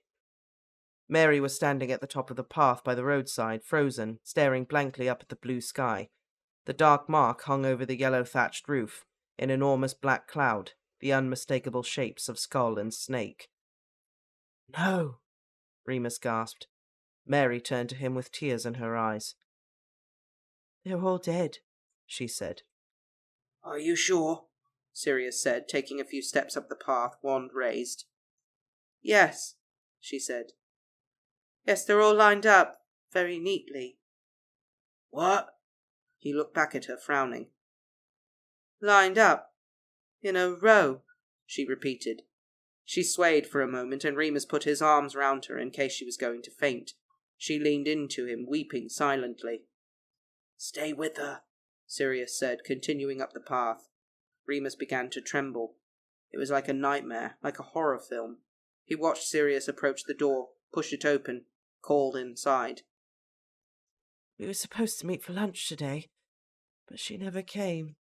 [SPEAKER 3] Mary was standing at the top of the path by the roadside, frozen, staring blankly up at the blue sky. The dark mark hung over the yellow thatched roof, an enormous black cloud, the unmistakable shapes of skull and snake. "No," Remus gasped. Mary turned to him with tears in her eyes. "They're all dead," she said.
[SPEAKER 2] "Are you sure?" Sirius said, taking a few steps up the path, wand raised. "Yes," she said. "Yes, they're all lined up, very neatly." "What?" He looked back at her, frowning. "Lined up. In a row," she repeated. She swayed for a moment, and Remus put his arms round her in case she was going to faint. She leaned into him, weeping silently. "Stay with her," Sirius said, continuing up the path. Remus began to tremble. It was like a nightmare, like a horror film. He watched Sirius approach the door, push it open, called inside.
[SPEAKER 3] "We were supposed to meet for lunch today, but she never came,"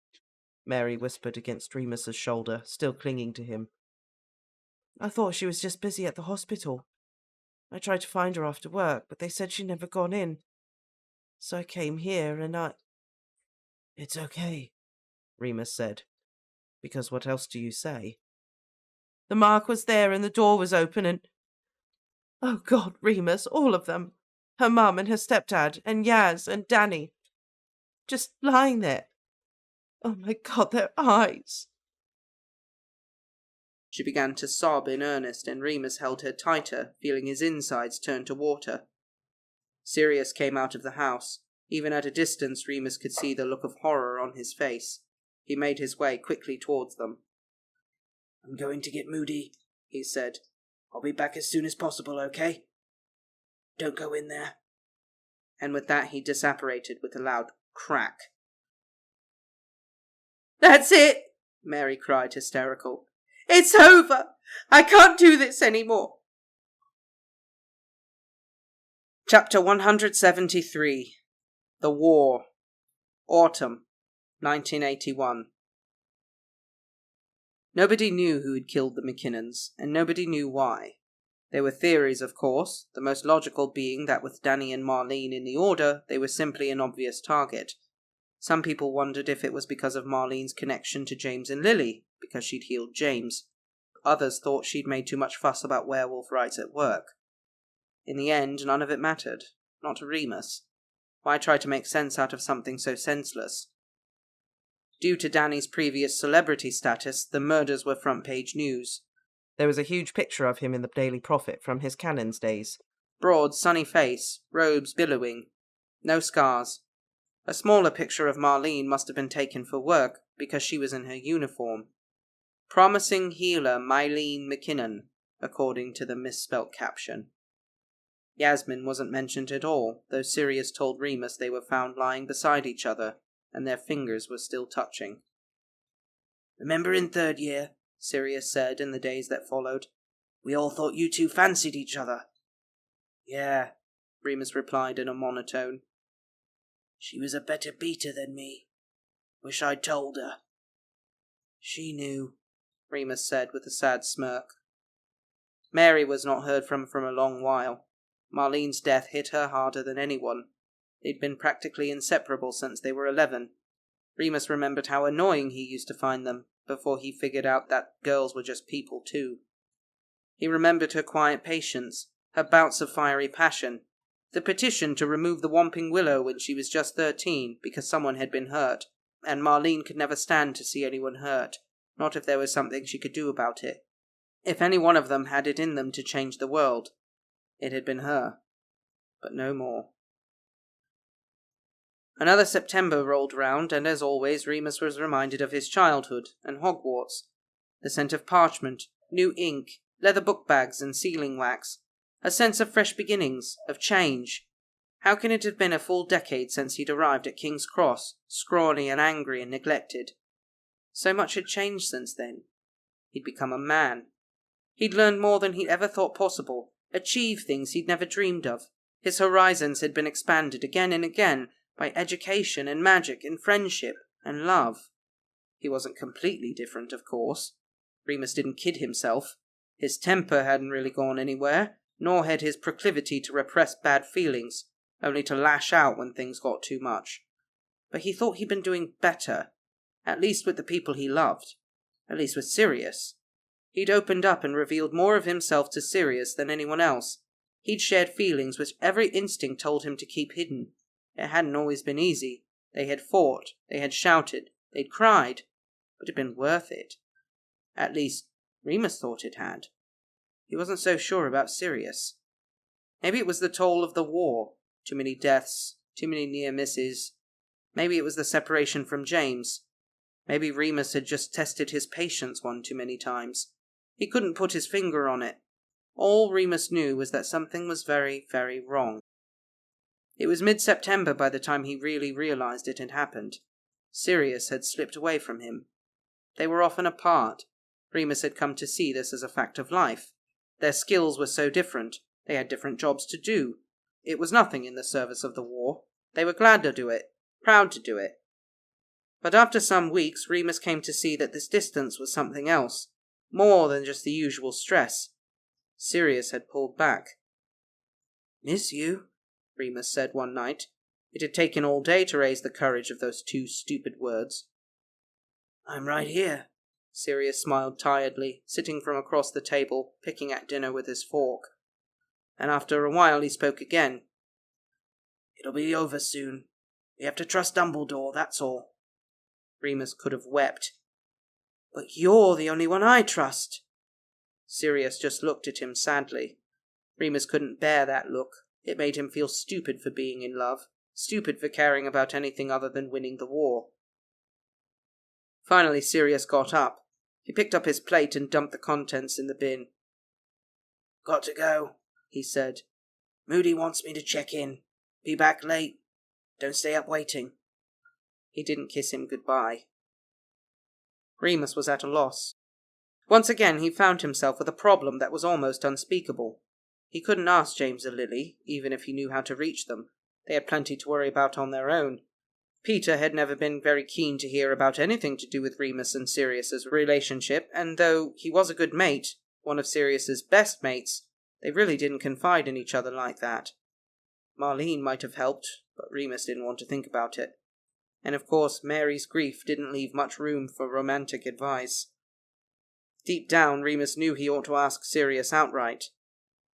[SPEAKER 3] Mary whispered against Remus's shoulder, still clinging to him. "I thought she was just busy at the hospital. I tried to find her after work, but they said she'd never gone in. So I came here and I—" "It's okay," Remus said. Because what else do you say? "The mark was there and the door was open and—" "Oh God, Remus, all of them. Her mum and her stepdad and Yaz and Danny. Just lying there. Oh my God, their eyes."
[SPEAKER 2] She began to sob in earnest, and Remus held her tighter, feeling his insides turn to water. Sirius came out of the house. Even at a distance Remus could see the look of horror on his face. He made his way quickly towards them. "I'm going to get Moody," he said. "I'll be back as soon as possible, okay? Don't go in there." And with that he disapparated with a loud crack. "That's it!" Mary cried, hysterical. "It's over! I can't do this anymore." Chapter 173. The War. Autumn, 1981. Nobody knew who had killed the McKinnons, and nobody knew why. There were theories, of course, the most logical being that with Danny and Marlene in the order, they were simply an obvious target. Some people wondered if it was because of Marlene's connection to James and Lily, because she'd healed James. Others thought she'd made too much fuss about werewolf rights at work. In the end, none of it mattered. Not to Remus. Why try to make sense out of something so senseless? Due to Danny's previous celebrity status, the murders were front-page news.
[SPEAKER 3] There was a huge picture of him in the Daily Prophet from his Cannon's days.
[SPEAKER 2] Broad, sunny face, robes billowing. No scars. A smaller picture of Marlene must have been taken for work, because she was in her uniform. Promising healer Mylene McKinnon, according to the misspelt caption. Yasmin wasn't mentioned at all, though Sirius told Remus they were found lying beside each other, and their fingers were still touching. "Remember in 3rd year," Sirius said in the days that followed, "we all thought you two fancied each other." "Yeah," Remus replied in a monotone. "She was a better beater than me. Wish I'd told her." "She knew," Remus said with a sad smirk. Mary was not heard from a long while. Marlene's death hit her harder than anyone. They'd been practically inseparable since they were 11. Remus remembered how annoying he used to find them, before he figured out that girls were just people too. He remembered her quiet patience, her bouts of fiery passion, the petition to remove the Whomping Willow when she was just 13 because someone had been hurt, and Marlene could never stand to see anyone hurt, not if there was something she could do about it. If any one of them had it in them to change the world, it had been her. But no more. Another September rolled round, and as always Remus was reminded of his childhood and Hogwarts. The scent of parchment, new ink, leather book bags and sealing wax. A sense of fresh beginnings, of change. How can it have been a full decade since he'd arrived at King's Cross, scrawny and angry and neglected? So much had changed since then. He'd become a man. He'd learned more than he'd ever thought possible, achieved things he'd never dreamed of. His horizons had been expanded again and again by education and magic and friendship and love. He wasn't completely different, of course. Remus didn't kid himself. His temper hadn't really gone anywhere, nor had his proclivity to repress bad feelings, only to lash out when things got too much. But he thought he'd been doing better, at least with the people he loved, at least with Sirius. He'd opened up and revealed more of himself to Sirius than anyone else. He'd shared feelings which every instinct told him to keep hidden. It hadn't always been easy. They had fought, they had shouted, they'd cried, but it had been worth it. At least, Remus thought it had. He wasn't so sure about Sirius. Maybe it was the toll of the war, too many deaths, too many near misses. Maybe it was the separation from James. Maybe Remus had just tested his patience one too many times. He couldn't put his finger on it. All Remus knew was that something was very, very wrong. It was mid-September by the time he really realized it had happened. Sirius had slipped away from him. They were often apart. Remus had come to see this as a fact of life. Their skills were so different. They had different jobs to do. It was nothing in the service of the war. They were glad to do it, proud to do it. But after some weeks, Remus came to see that this distance was something else, more than just the usual stress. Sirius had pulled back. "Miss you," Remus said one night. It had taken all day to raise the courage of those 2 stupid words. "I'm right here," Sirius smiled tiredly, sitting from across the table, picking at dinner with his fork. And after a while he spoke again. "It'll be over soon. We have to trust Dumbledore, that's all." Remus could have wept. "But you're the only one I trust." Sirius just looked at him sadly. Remus couldn't bear that look. It made him feel stupid for being in love, stupid for caring about anything other than winning the war. Finally Sirius got up. He picked up his plate and dumped the contents in the bin. "Got to go," he said. "Moody wants me to check in. Be back late. Don't stay up waiting." He didn't kiss him goodbye. Remus was at a loss. Once again he found himself with a problem that was almost unspeakable. He couldn't ask James or Lily, even if he knew how to reach them. They had plenty to worry about on their own. Peter had never been very keen to hear about anything to do with Remus and Sirius's relationship, and though he was a good mate, one of Sirius's best mates, they really didn't confide in each other like that. Marlene might have helped, but Remus didn't want to think about it. And of course Mary's grief didn't leave much room for romantic advice. Deep down, Remus knew he ought to ask Sirius outright.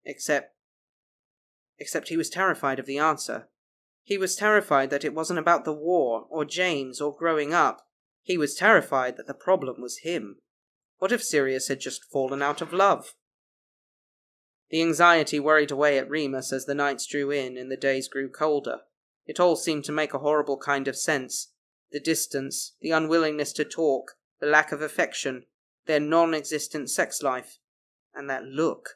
[SPEAKER 2] Except he was terrified of the answer. He was terrified that it wasn't about the war, or James, or growing up. He was terrified that the problem was him. What if Sirius had just fallen out of love? The anxiety worried away at Remus as the nights drew in and the days grew colder. It all seemed to make a horrible kind of sense. The distance, the unwillingness to talk, the lack of affection, their non-existent sex life, and that look.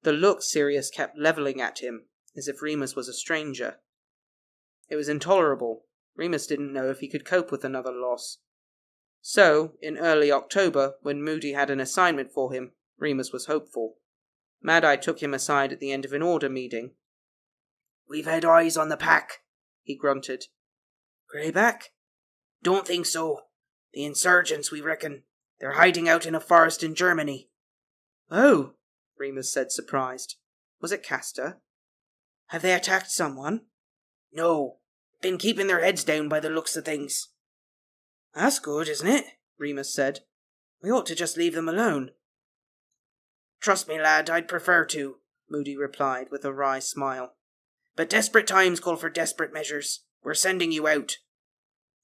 [SPEAKER 2] The look Sirius kept levelling at him, as if Remus was a stranger. It was intolerable. Remus didn't know if he could cope with another loss. So, in early October, when Moody had an assignment for him, Remus was hopeful. Mad-Eye took him aside at the end of an order meeting.
[SPEAKER 1] "We've had eyes on the pack,"
[SPEAKER 2] he grunted.
[SPEAKER 1] "Greyback? Don't think so. The insurgents, we reckon. They're hiding out in a forest in Germany."
[SPEAKER 2] "Oh," Remus said, surprised. Was it Castor?
[SPEAKER 1] "Have they attacked someone?" "No. Been keeping their heads down by the looks of things."
[SPEAKER 2] "That's good, isn't it?" Remus said. "We ought to just leave them alone."
[SPEAKER 1] "Trust me, lad, I'd prefer to," Moody replied with a wry smile. "But desperate times call for desperate measures. We're sending you out."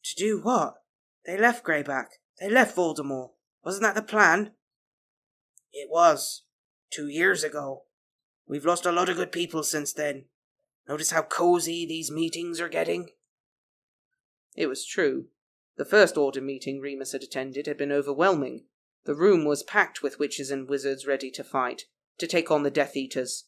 [SPEAKER 2] "To do what? They left Greyback. They left Voldemort. Wasn't that the plan?"
[SPEAKER 1] "It was. 2 years ago. We've lost a lot of good people since then. Notice how cozy these meetings are getting?"
[SPEAKER 2] It was true. The first order meeting Remus had attended had been overwhelming. The room was packed with witches and wizards ready to fight, to take on the Death Eaters.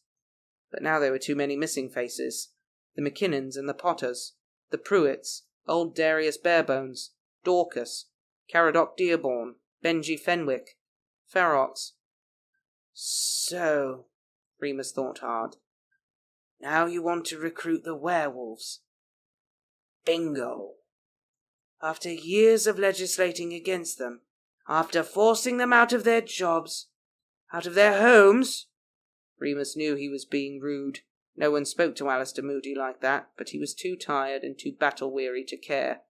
[SPEAKER 2] But now there were too many missing faces. The McKinnons and the Potters, the Pruitts, old Darius Barebones, Dorcas, Caradoc Dearborn, Benji Fenwick, Ferox. So, Remus thought hard. Now you want to recruit the werewolves.
[SPEAKER 1] Bingo.
[SPEAKER 2] After years of legislating against them, after forcing them out of their jobs, out of their homes. Remus knew he was being rude. No one spoke to Alistair Moody like that, but he was too tired and too battle-weary to care.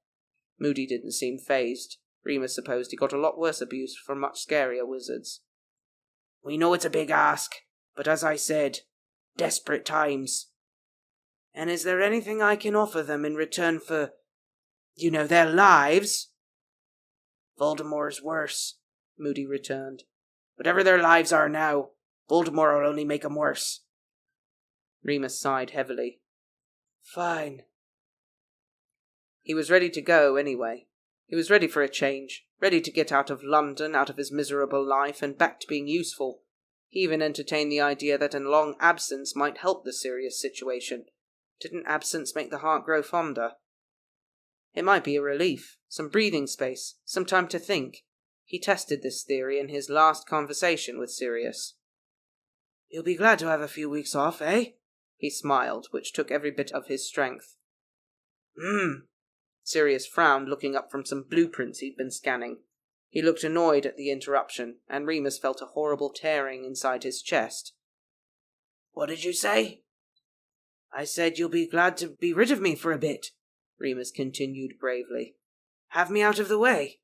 [SPEAKER 2] Moody didn't seem fazed. Remus supposed he got a lot worse abuse from much scarier wizards.
[SPEAKER 1] "We know it's a big ask, but as I said, desperate times."
[SPEAKER 2] "And is there anything I can offer them in return for, their lives?"
[SPEAKER 1] "Voldemort's worse," Moody returned. "Whatever their lives are now, Voldemort will only make them worse."
[SPEAKER 2] Remus sighed heavily. "Fine." He was ready to go anyway. He was ready for a change, ready to get out of London, out of his miserable life, and back to being useful. He even entertained the idea that a long absence might help the serious situation. Didn't absence make the heart grow fonder? It might be a relief, some breathing space, some time to think. He tested this theory in his last conversation with Sirius. "You'll be glad to have a few weeks off, eh?" He smiled, which took every bit of his strength. Sirius frowned, looking up from some blueprints he'd been scanning. He looked annoyed at the interruption, and Remus felt a horrible tearing inside his chest.
[SPEAKER 1] "What did you say?"
[SPEAKER 2] "I said you'll be glad to be rid of me for a bit," Remus continued bravely. "Have me out of the way."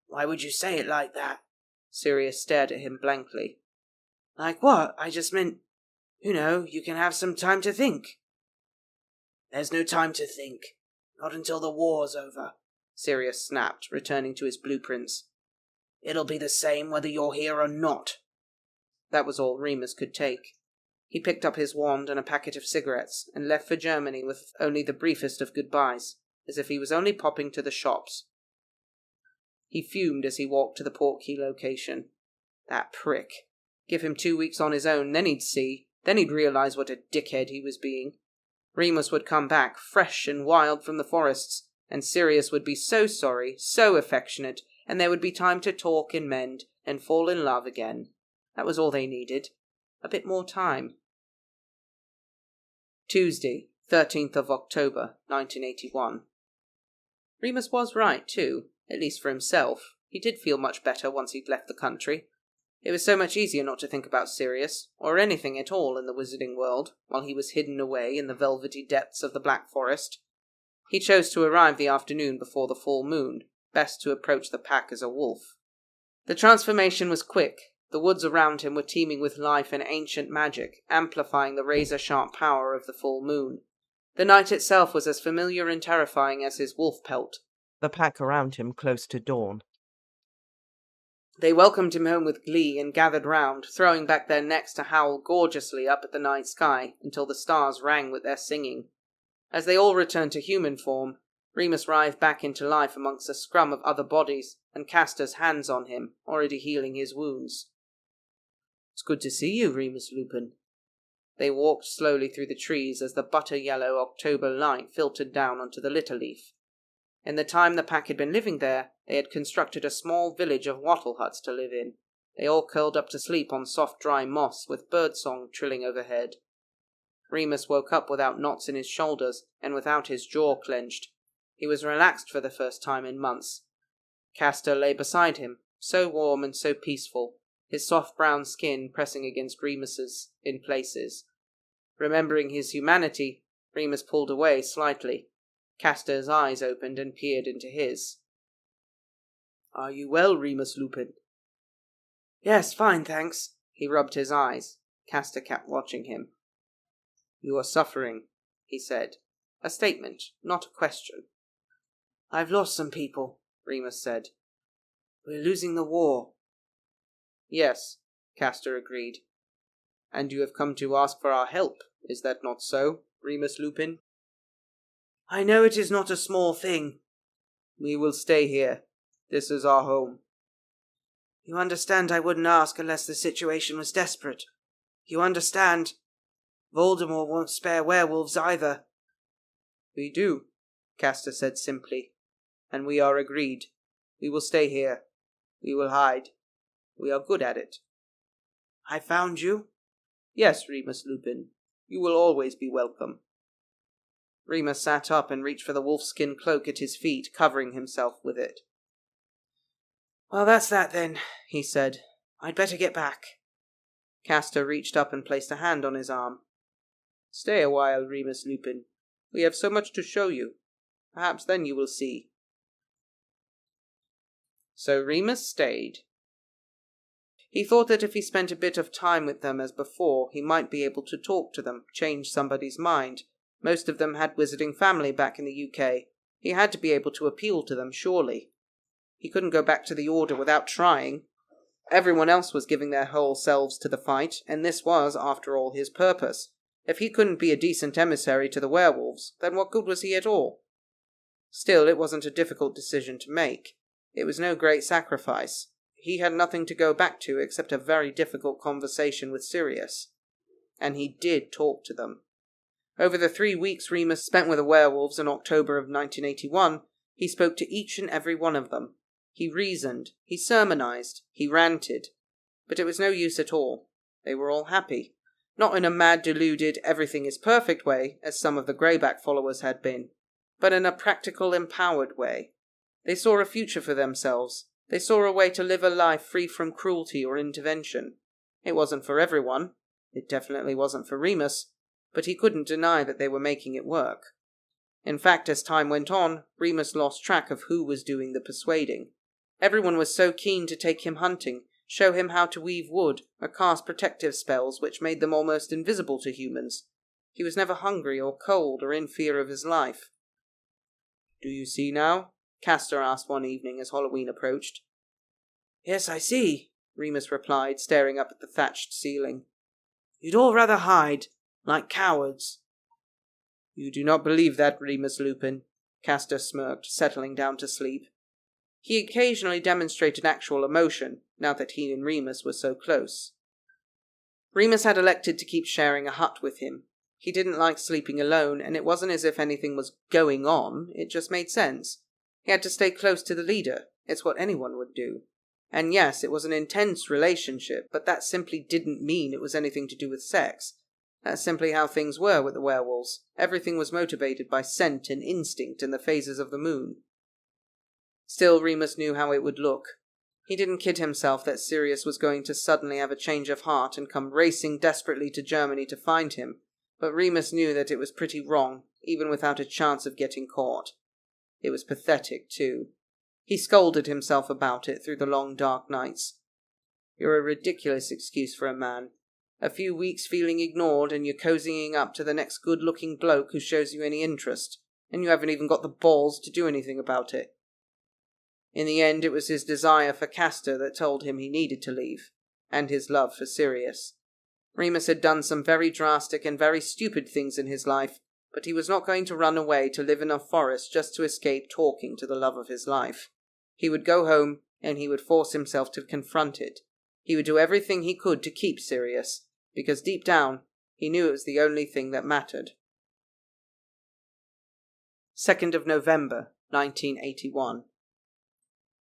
[SPEAKER 1] "Why would you say it like that?"
[SPEAKER 2] Sirius stared at him blankly. "Like what? I just meant, you can have some time to think."
[SPEAKER 1] "There's no time to think. Not until the war's over,"
[SPEAKER 2] Sirius snapped, returning to his blueprints.
[SPEAKER 1] "It'll be the same whether you're here or not."
[SPEAKER 2] That was all Remus could take. He picked up his wand and a packet of cigarettes, and left for Germany with only the briefest of goodbyes, as if he was only popping to the shops. He fumed as he walked to the Portkey location. That prick. Give him 2 weeks on his own, then he'd see. Then he'd realize what a dickhead he was being. Remus would come back, fresh and wild from the forests, and Sirius would be so sorry, so affectionate, and there would be time to talk and mend, and fall in love again. That was all they needed. A bit more time. Tuesday, 13th of October, 1981. Remus was right, too, at least for himself. He did feel much better once he'd left the country. It was so much easier not to think about Sirius, or anything at all in the wizarding world, while he was hidden away in the velvety depths of the Black Forest. He chose to arrive the afternoon before the full moon, best to approach the pack as a wolf. The transformation was quick. The woods around him were teeming with life and ancient magic, amplifying the razor-sharp power of the full moon. The night itself was as familiar and terrifying as his wolf pelt.
[SPEAKER 3] The pack around him close to dawn.
[SPEAKER 2] They welcomed him home with glee and gathered round, throwing back their necks to howl gorgeously up at the night sky until the stars rang with their singing. As they all returned to human form, Remus writhed back into life amongst a scrum of other bodies, and Castor's hands on him, already healing his wounds. "It's good to see you, Remus Lupin." They walked slowly through the trees as the butter-yellow October light filtered down onto the Litterleaf. In the time the pack had been living there, they had constructed a small village of wattle huts to live in. They all curled up to sleep on soft dry moss, with birdsong trilling overhead. Remus woke up without knots in his shoulders, and without his jaw clenched. He was relaxed for the first time in months. Castor lay beside him, so warm and so peaceful, his soft brown skin pressing against Remus's in places. Remembering his humanity, Remus pulled away slightly. Castor's eyes opened and peered into his. "Are you well, Remus Lupin?" "Yes, fine, thanks." He rubbed his eyes. Castor kept watching him. "You are suffering," he said. A statement, not a question. "I've lost some people," Remus said. "We're losing the war." "Yes," Castor agreed. "And you have come to ask for our help, is that not so, Remus Lupin?" "I know it is not a small thing." "We will stay here. This is our home." "You understand I wouldn't ask unless the situation was desperate. You understand? Voldemort won't spare werewolves either." "We do," Castor said simply. "And we are agreed. We will stay here. We will hide. We are good at it." "I found you?" "Yes, Remus Lupin. You will always be welcome." Remus sat up and reached for the wolfskin cloak at his feet, covering himself with it. "Well, that's that then," he said. "I'd better get back." Castor reached up and placed a hand on his arm. "Stay a while, Remus Lupin. We have so much to show you. Perhaps then you will see." So Remus stayed. He thought that if he spent a bit of time with them as before, he might be able to talk to them, change somebody's mind. Most of them had visiting family back in the UK. He had to be able to appeal to them, surely. He couldn't go back to the Order without trying. Everyone else was giving their whole selves to the fight, and this was, after all, his purpose. If he couldn't be a decent emissary to the werewolves, then what good was he at all? Still, it wasn't a difficult decision to make. It was no great sacrifice. He had nothing to go back to except a very difficult conversation with Sirius. And he did talk to them. Over the 3 weeks Remus spent with the werewolves in October of 1981, he spoke to each and every one of them. He reasoned, he sermonized, he ranted. But it was no use at all. They were all happy. Not in a mad, deluded, everything is perfect way, as some of the Greyback followers had been, but in a practical, empowered way. They saw a future for themselves. They saw a way to live a life free from cruelty or intervention. It wasn't for everyone. It definitely wasn't for Remus, but he couldn't deny that they were making it work. In fact, as time went on, Remus lost track of who was doing the persuading. Everyone was so keen to take him hunting, show him how to weave wood, or cast protective spells which made them almost invisible to humans. He was never hungry or cold or in fear of his life. "Do you see now?" Castor asked one evening as Halloween approached. "Yes, I see," Remus replied, staring up at the thatched ceiling. "You'd all rather hide, like cowards." "You do not believe that, Remus Lupin," Castor smirked, settling down to sleep. He occasionally demonstrated actual emotion, now that he and Remus were so close. Remus had elected to keep sharing a hut with him. He didn't like sleeping alone, and it wasn't as if anything was going on, it just made sense. He had to stay close to the leader. It's what anyone would do. And yes, it was an intense relationship, but that simply didn't mean it was anything to do with sex. That's simply how things were with the werewolves. Everything was motivated by scent and instinct in the phases of the moon. Still, Remus knew how it would look. He didn't kid himself that Sirius was going to suddenly have a change of heart and come racing desperately to Germany to find him, but Remus knew that it was pretty wrong, even without a chance of getting caught. It was pathetic, too. He scolded himself about it through the long dark nights. You're a ridiculous excuse for a man. A few weeks feeling ignored and you're cozying up to the next good-looking bloke who shows you any interest, and you haven't even got the balls to do anything about it. In the end, it was his desire for Castor that told him he needed to leave, and his love for Sirius. Remus had done some very drastic and very stupid things in his life, but he was not going to run away to live in a forest just to escape talking to the love of his life. He would go home, and he would force himself to confront it. He would do everything he could to keep Sirius, because deep down, he knew it was the only thing that mattered. 2nd of November, 1981.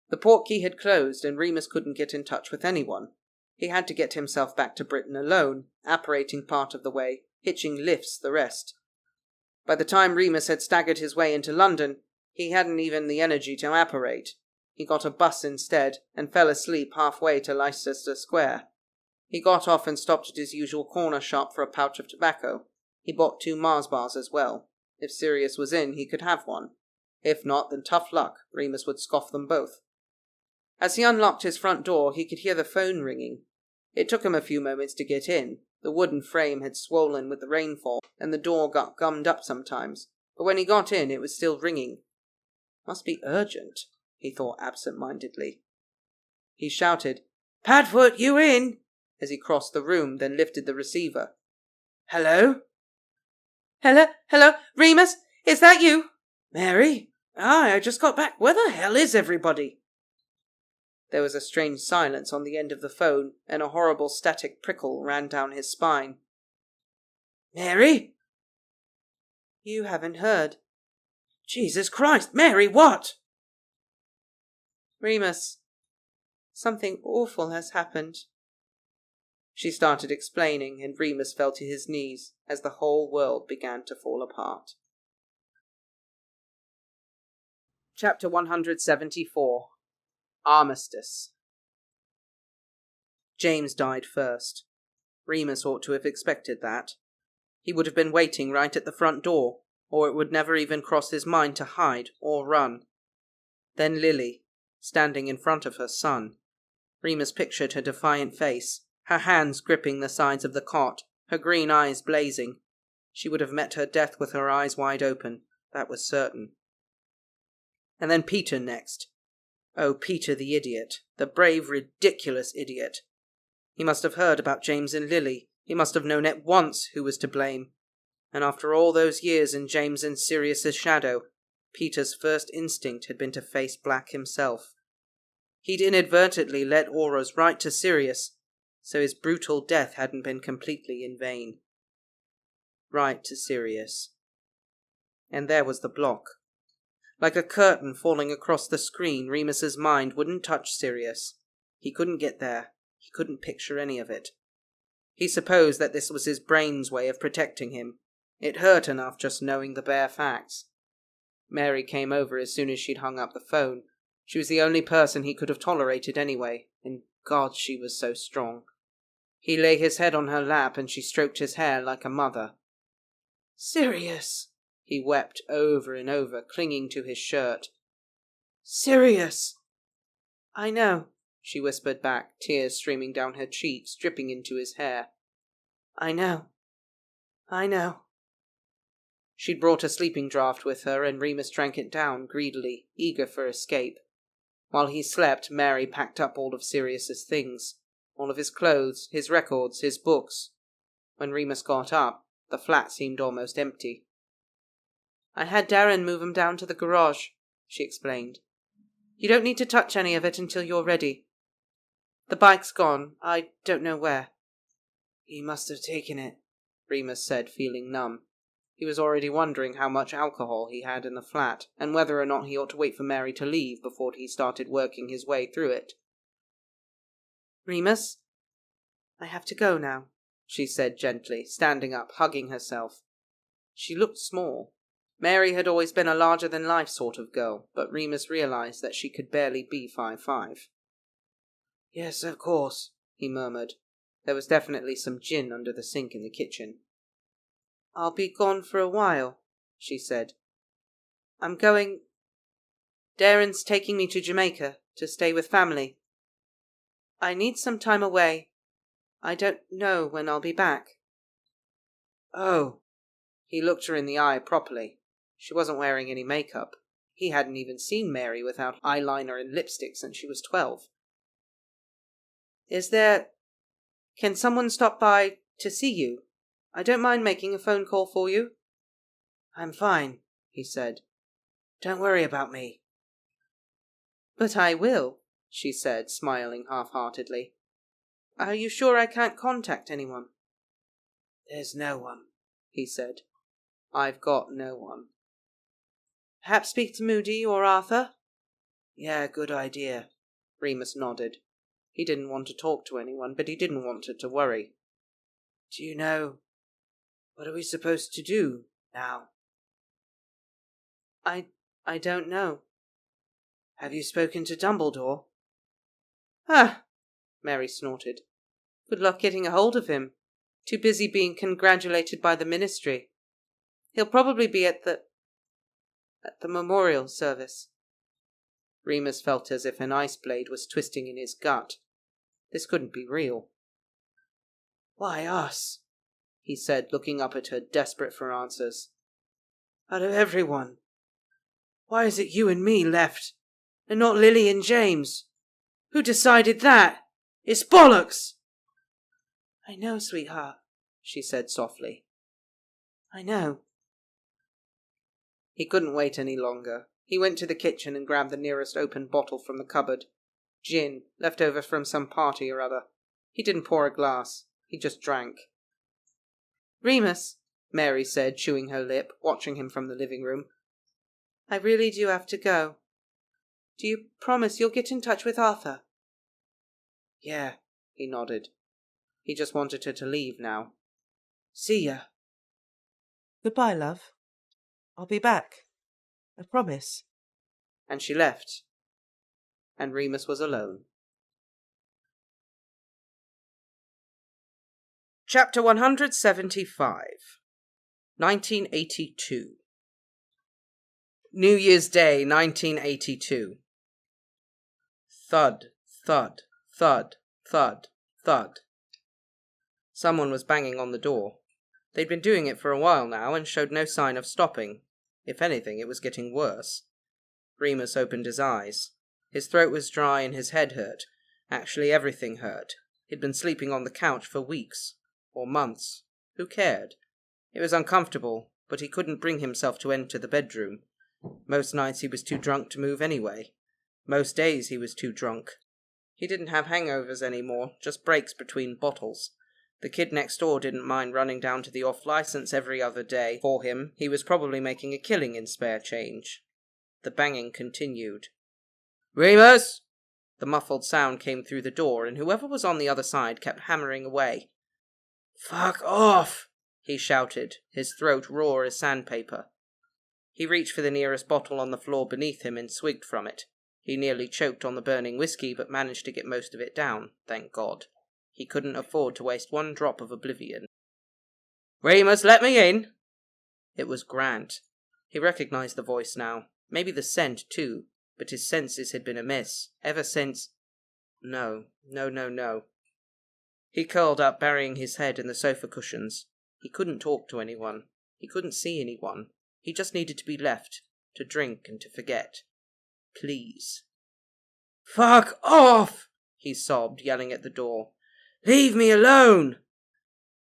[SPEAKER 2] The portkey had closed, and Remus couldn't get in touch with anyone. He had to get himself back to Britain alone, apparating part of the way, hitching lifts the rest. By the time Remus had staggered his way into London, he hadn't even the energy to apparate. He got a bus instead, and fell asleep halfway to Leicester Square. He got off and stopped at his usual corner shop for a pouch of tobacco. He bought 2 Mars bars as well. If Sirius was in, he could have one. If not, then tough luck, Remus would scoff them both. As he unlocked his front door, he could hear the phone ringing. It took him a few moments to get in. The wooden frame had swollen with the rainfall, and the door got gummed up sometimes. But when he got in, it was still ringing. Must be urgent, he thought absent-mindedly. He shouted, "Padfoot, you in?" as he crossed the room, then lifted the receiver. "Hello?" Hello, Remus? Is that you? Mary? Aye, I just got back. Where the hell is everybody?" There was a strange silence on the end of the phone, and a horrible static prickle ran down his spine. "Mary?" "You haven't heard." "Jesus Christ, Mary, what?" "Remus, something awful has happened." She started explaining, and Remus fell to his knees as the whole world began to fall apart. Chapter 174. Armistice. James died first. Remus ought to have expected that. He would have been waiting right at the front door, or it would never even cross his mind to hide or run. Then Lily, standing in front of her son. Remus pictured her defiant face, her hands gripping the sides of the cot, her green eyes blazing. She would have met her death with her eyes wide open, that was certain. And then Peter next. Oh, Peter the idiot, the brave, ridiculous idiot. He must have heard about James and Lily. He must have known at once who was to blame. And after all those years in James and Sirius's shadow, Peter's first instinct had been to face Black himself. He'd inadvertently let Aurors write to Sirius, so his brutal death hadn't been completely in vain. Write to Sirius. And there was the block. Like a curtain falling across the screen, Remus's mind wouldn't touch Sirius. He couldn't get there. He couldn't picture any of it. He supposed that this was his brain's way of protecting him. It hurt enough just knowing the bare facts. Mary came over as soon as she'd hung up the phone. She was the only person he could have tolerated anyway, and God, she was so strong. He lay his head on her lap, and she stroked his hair like a mother. "Sirius!" he wept over and over, clinging to his shirt. "Sirius!" "I know," she whispered back, tears streaming down her cheeks, dripping into his hair. I know. She'd brought a sleeping draught with her, and Remus drank it down greedily, eager for escape. While he slept, Mary packed up all of Sirius's things, all of his clothes, his records, his books. When Remus got up, the flat seemed almost empty. "I had Darren move 'em down to the garage," she explained. "You don't need to touch any of it until you're ready. The bike's gone. I don't know where." "He must have taken it," Remus said, feeling numb. He was already wondering how much alcohol he had in the flat, and whether or not he ought to wait for Mary to leave before he started working his way through it. "Remus, I have to go now," she said gently, standing up, hugging herself. She looked small. Mary had always been a larger-than-life sort of girl, but Remus realized that she could barely be 5'5". "Yes, of course," he murmured. There was definitely some gin under the sink in the kitchen. "I'll be gone for a while," she said. "I'm going Darren's taking me to Jamaica to stay with family. I need some time away. I don't know when I'll be back.
[SPEAKER 1] Oh. He looked her in the eye properly. She wasn't wearing any makeup. He hadn't even seen Mary without eyeliner and lipstick since she was 12.
[SPEAKER 2] Can someone stop by to see you? I don't mind making a phone call for you.
[SPEAKER 1] I'm fine, he said. Don't worry about me.
[SPEAKER 2] But I will, she said, smiling half-heartedly. Are you sure I can't contact anyone?
[SPEAKER 1] There's no one, he said.
[SPEAKER 2] I've got no one. Perhaps speak to Moody or Arthur?
[SPEAKER 1] Yeah, good idea.
[SPEAKER 2] Remus nodded. He didn't want to talk to anyone, but he didn't want her to worry.
[SPEAKER 1] Do you know, what are we supposed to do now?
[SPEAKER 2] I don't know.
[SPEAKER 1] Have you spoken to Dumbledore?
[SPEAKER 2] Ah, Mary snorted. Good luck getting a hold of him. Too busy being congratulated by the ministry. He'll probably be at the memorial service. Remus felt as if an ice blade was twisting in his gut. This couldn't be real.
[SPEAKER 1] Why us?
[SPEAKER 2] He said, looking up at her, desperate for answers.
[SPEAKER 1] Out of everyone. Why is it you and me left, and not Lily and James? Who decided that? It's bollocks!
[SPEAKER 2] I know, sweetheart, she said softly. I know. He couldn't wait any longer. He went to the kitchen and grabbed the nearest open bottle from the cupboard. Gin, left over from some party or other. He didn't pour a glass. He just drank. Remus, Mary said, chewing her lip, watching him from the living room. I really do have to go. Do you promise you'll get in touch with Arthur?
[SPEAKER 1] Yeah,
[SPEAKER 2] he nodded. He just wanted her to leave now.
[SPEAKER 1] See ya.
[SPEAKER 3] Goodbye, love. I'll be back. I promise.
[SPEAKER 2] And she left. And Remus was alone. Chapter 175. 1982. New Year's Day, 1982. Thud, thud, thud, thud, thud. Someone was banging on the door. They'd been doing it for a while now and showed no sign of stopping. If anything, it was getting worse. Remus opened his eyes. His throat was dry and his head hurt. Actually, everything hurt. He'd been sleeping on the couch for weeks. Or months. Who cared? It was uncomfortable, but he couldn't bring himself to enter the bedroom. Most nights he was too drunk to move anyway. Most days he was too drunk. He didn't have hangovers anymore, just breaks between bottles. The kid next door didn't mind running down to the off-license every other day. For him, he was probably making a killing in spare change. The banging continued. "Remus!" The muffled sound came through the door, and whoever was on the other side kept hammering away.
[SPEAKER 1] "Fuck off!"
[SPEAKER 2] he shouted, his throat raw as sandpaper. He reached for the nearest bottle on the floor beneath him and swigged from it. He nearly choked on the burning whiskey, but managed to get most of it down, thank God. He couldn't afford to waste one drop of oblivion. "Remus, let me in!" It was Grant. He recognized the voice now. Maybe the scent, too, but his senses had been amiss, ever since... No. He curled up, burying his head in the sofa cushions. He couldn't talk to anyone. He couldn't see anyone. He just needed to be left, to drink and to forget. Please.
[SPEAKER 1] "Fuck off!"
[SPEAKER 2] he sobbed, yelling at the door.
[SPEAKER 1] "Leave me alone!"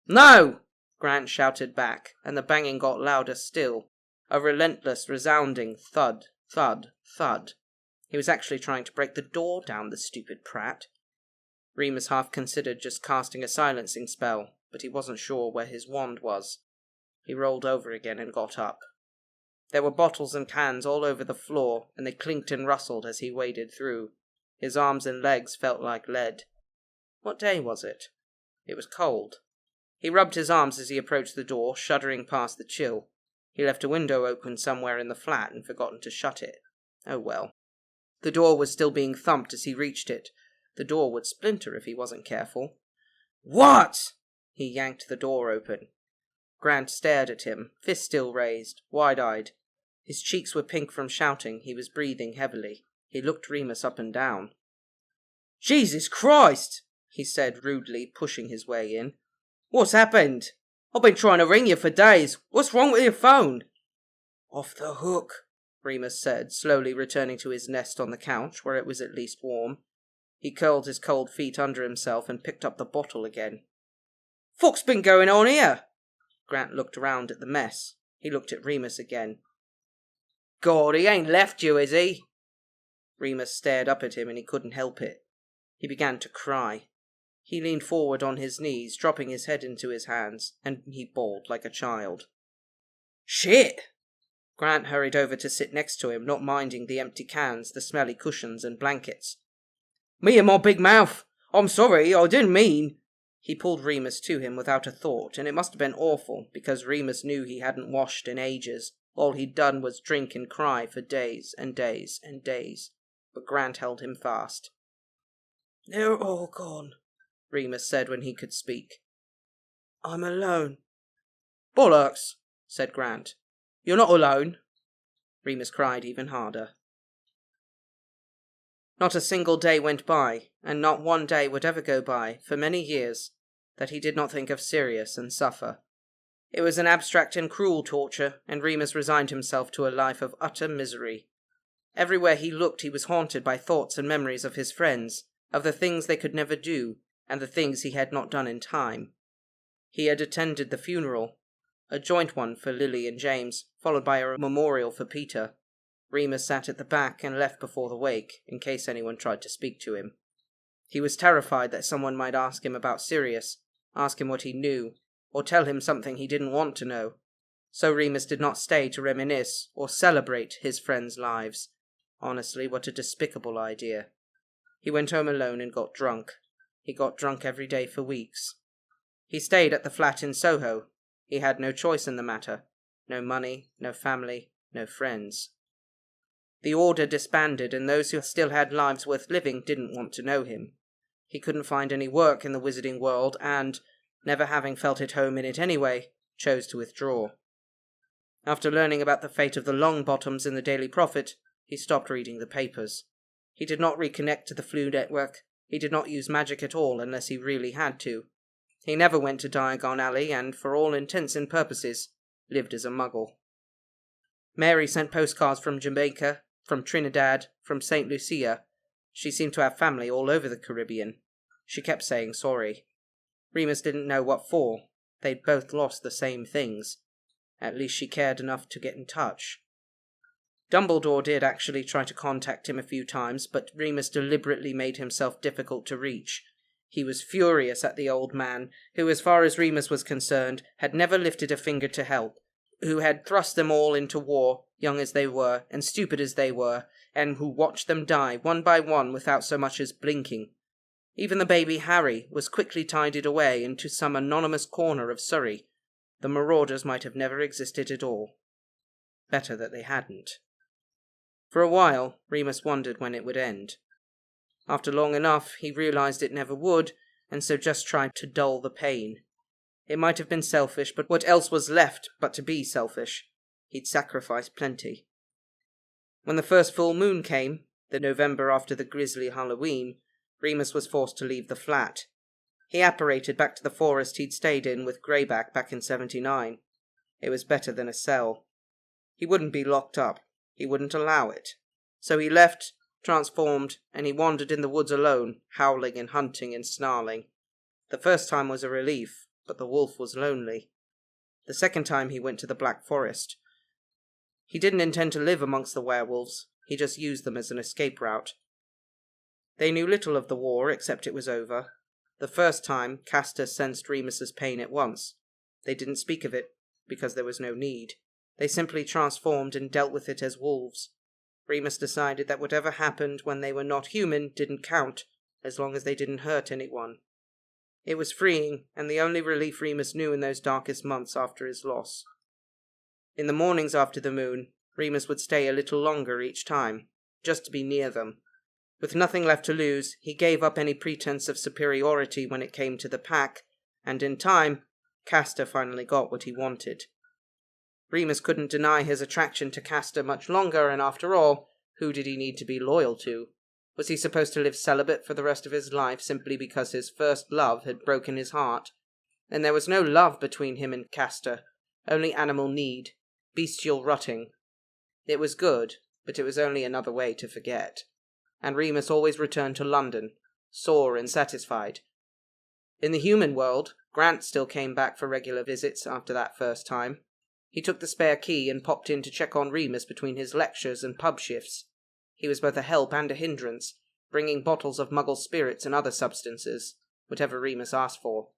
[SPEAKER 2] "No!" Grant shouted back, and the banging got louder still. A relentless, resounding thud, thud, thud. He was actually trying to break the door down, the stupid prat. Remus half considered just casting a silencing spell, but he wasn't sure where his wand was. He rolled over again and got up. There were bottles and cans all over the floor, and they clinked and rustled as he waded through. His arms and legs felt like lead. What day was it? It was cold. He rubbed his arms as he approached the door, shuddering past the chill. He left a window open somewhere in the flat and forgotten to shut it. Oh well. The door was still being thumped as he reached it. The door would splinter if he wasn't careful.
[SPEAKER 1] "What?"
[SPEAKER 2] He yanked the door open. Grant stared at him, fist still raised, wide-eyed.
[SPEAKER 1] His cheeks were pink from shouting, he was breathing heavily. He looked Remus up and down. "Jesus Christ!" he said rudely, pushing his way in. "What's happened? I've been trying to ring you for days. What's wrong with your phone?" "Off the hook," Remus said, slowly returning to his nest on the couch, where it was at least warm. He curled his cold feet under himself and picked up the bottle again. "Fuck's been going on here?" Grant looked round at the mess. He looked at Remus again. "God, he ain't left you, is he?" Remus stared up at him and he couldn't help it. He began to cry. He leaned forward on his knees, dropping his head into his hands, and he bawled like a child. "Shit!" Grant hurried over to sit next to him, not minding the empty cans, the smelly cushions and blankets. "Me and my big mouth! I'm sorry, I didn't mean—" He pulled Remus to him without a thought, and it must have been awful, because Remus knew he hadn't washed in ages. All he'd done was drink and cry for days and days and days. But Grant held him fast. "They're all gone," Remus said when he could speak. "I'm alone." "Bollocks," said Grant. "You're not alone." Remus cried even harder. Not a single day went by, and not one day would ever go by, for many years, that he did not think of Sirius and suffer. It was an abstract and cruel torture, and Remus resigned himself to a life of utter misery. Everywhere he looked he was haunted by thoughts and memories of his friends, of the things they could never do, and the things he had not done in time. He had attended the funeral, a joint one for Lily and James, followed by a memorial for Peter. Remus sat at the back and left before the wake, in case anyone tried to speak to him. He was terrified that someone might ask him about Sirius, ask him what he knew, or tell him something he didn't want to know. So Remus did not stay to reminisce or celebrate his friends' lives. Honestly, what a despicable idea. He went home alone and got drunk. He got drunk every day for weeks. He stayed at the flat in Soho. He had no choice in the matter. No money, no family, no friends. The Order disbanded, and those who still had lives worth living didn't want to know him. He couldn't find any work in the wizarding world, and, never having felt at home in it anyway, chose to withdraw. After learning about the fate of the Longbottoms in the Daily Prophet, he stopped reading the papers. He did not reconnect to the Flu network. He did not use magic at all unless he really had to. He never went to Diagon Alley and, for all intents and purposes, lived as a muggle. Mary sent postcards from Jamaica, from Trinidad, from St. Lucia. She seemed to have family all over the Caribbean. She kept saying sorry. Remus didn't know what for. They'd both lost the same things. At least she cared enough to get in touch. Dumbledore did actually try to contact him a few times, but Remus deliberately made himself difficult to reach. He was furious at the old man, who, as far as Remus was concerned, had never lifted a finger to help, who had thrust them all into war, young as they were, and stupid as they were, and who watched them die one by one without so much as blinking. Even the baby Harry was quickly tided away into some anonymous corner of Surrey. The Marauders might have never existed at all. Better that they hadn't. For a while, Remus wondered when it would end. After long enough, he realized it never would, and so just tried to dull the pain. It might have been selfish, but what else was left but to be selfish? He'd sacrificed plenty. When the first full moon came, the November after the grisly Halloween, Remus was forced to leave the flat. He apparated back to the forest he'd stayed in with Greyback back in '79. It was better than a cell. He wouldn't be locked up. He wouldn't allow it. So he left, transformed, and he wandered in the woods alone, howling and hunting and snarling. The first time was a relief, but the wolf was lonely. The second time he went to the Black Forest. He didn't intend to live amongst the werewolves. He just used them as an escape route. They knew little of the war, except it was over. The first time, Castor sensed Remus's pain at once. They didn't speak of it, because there was no need. They simply transformed and dealt with it as wolves. Remus decided that whatever happened when they were not human didn't count, as long as they didn't hurt anyone. It was freeing, and the only relief Remus knew in those darkest months after his loss. In the mornings after the moon, Remus would stay a little longer each time, just to be near them. With nothing left to lose, he gave up any pretense of superiority when it came to the pack, and in time, Castor finally got what he wanted. Remus couldn't deny his attraction to Castor much longer, and after all, who did he need to be loyal to? Was he supposed to live celibate for the rest of his life simply because his first love had broken his heart? And there was no love between him and Castor, only animal need, bestial rotting. It was good, but it was only another way to forget. And Remus always returned to London, sore and satisfied. In the human world, Grant still came back for regular visits after that first time. He took the spare key and popped in to check on Remus between his lectures and pub shifts. He was both a help and a hindrance, bringing bottles of Muggle spirits and other substances, whatever Remus asked for.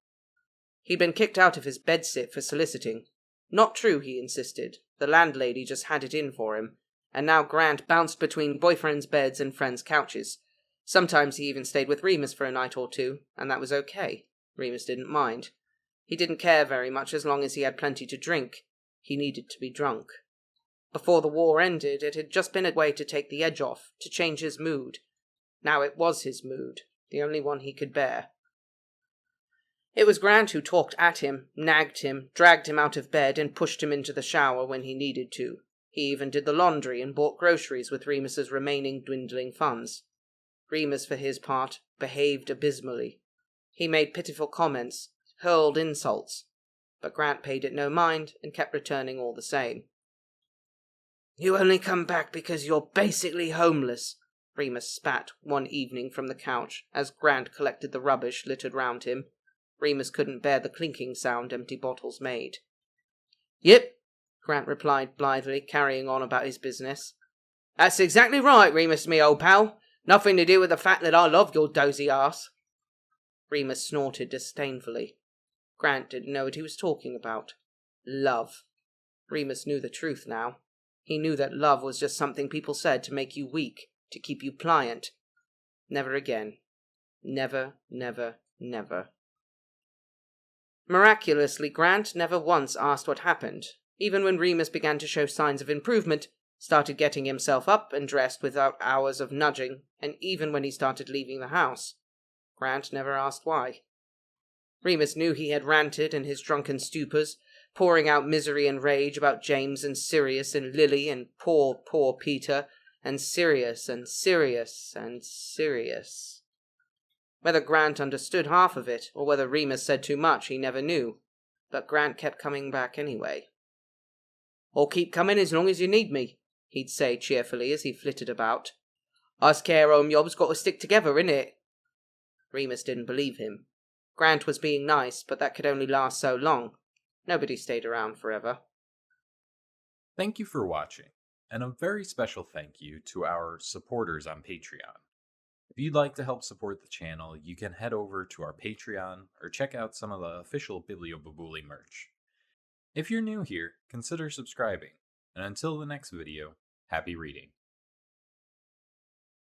[SPEAKER 1] He'd been kicked out of his bedsit for soliciting. Not true, he insisted. The landlady just had it in for him, and now Grant bounced between boyfriends' beds and friends' couches. Sometimes he even stayed with Remus for a night or two, and that was okay. Remus didn't mind. He didn't care very much as long as he had plenty to drink. He needed to be drunk. Before the war ended, it had just been a way to take the edge off, to change his mood. Now it was his mood, the only one he could bear. It was Grant who talked at him, nagged him, dragged him out of bed, and pushed him into the shower when he needed to. He even did the laundry and bought groceries with Remus's remaining dwindling funds. Remus, for his part, behaved abysmally. He made pitiful comments, hurled insults, but Grant paid it no mind and kept returning all the same. "You only come back because you're basically homeless," Remus spat one evening from the couch as Grant collected the rubbish littered round him. Remus couldn't bear the clinking sound empty bottles made. "Yep," Grant replied blithely, carrying on about his business. "That's exactly right, Remus, me old pal. Nothing to do with the fact that I love your dozy ass." Remus snorted disdainfully. Grant didn't know what he was talking about. Love. Remus knew the truth now. He knew that love was just something people said to make you weak, to keep you pliant. Never again. Never, never, never. Miraculously, Grant never once asked what happened, even when Remus began to show signs of improvement, started getting himself up and dressed without hours of nudging, and even when he started leaving the house. Grant never asked why. Remus knew he had ranted in his drunken stupors, pouring out misery and rage about James and Sirius and Lily and poor, poor Peter, and Sirius and Sirius and Sirius. Whether Grant understood half of it, or whether Remus said too much, he never knew, but Grant kept coming back anyway. "I'll keep coming as long as you need me," he'd say cheerfully as he flitted about. "Us care home yobs got to stick together, innit?" Remus didn't believe him. Grant was being nice, but that could only last so long. Nobody stayed around forever.
[SPEAKER 4] Thank you for watching, and a very special thank you to our supporters on Patreon. If you'd like to help support the channel, you can head over to our Patreon or check out some of the official Bibliobabuli merch. If you're new here, consider subscribing, and until the next video, happy reading.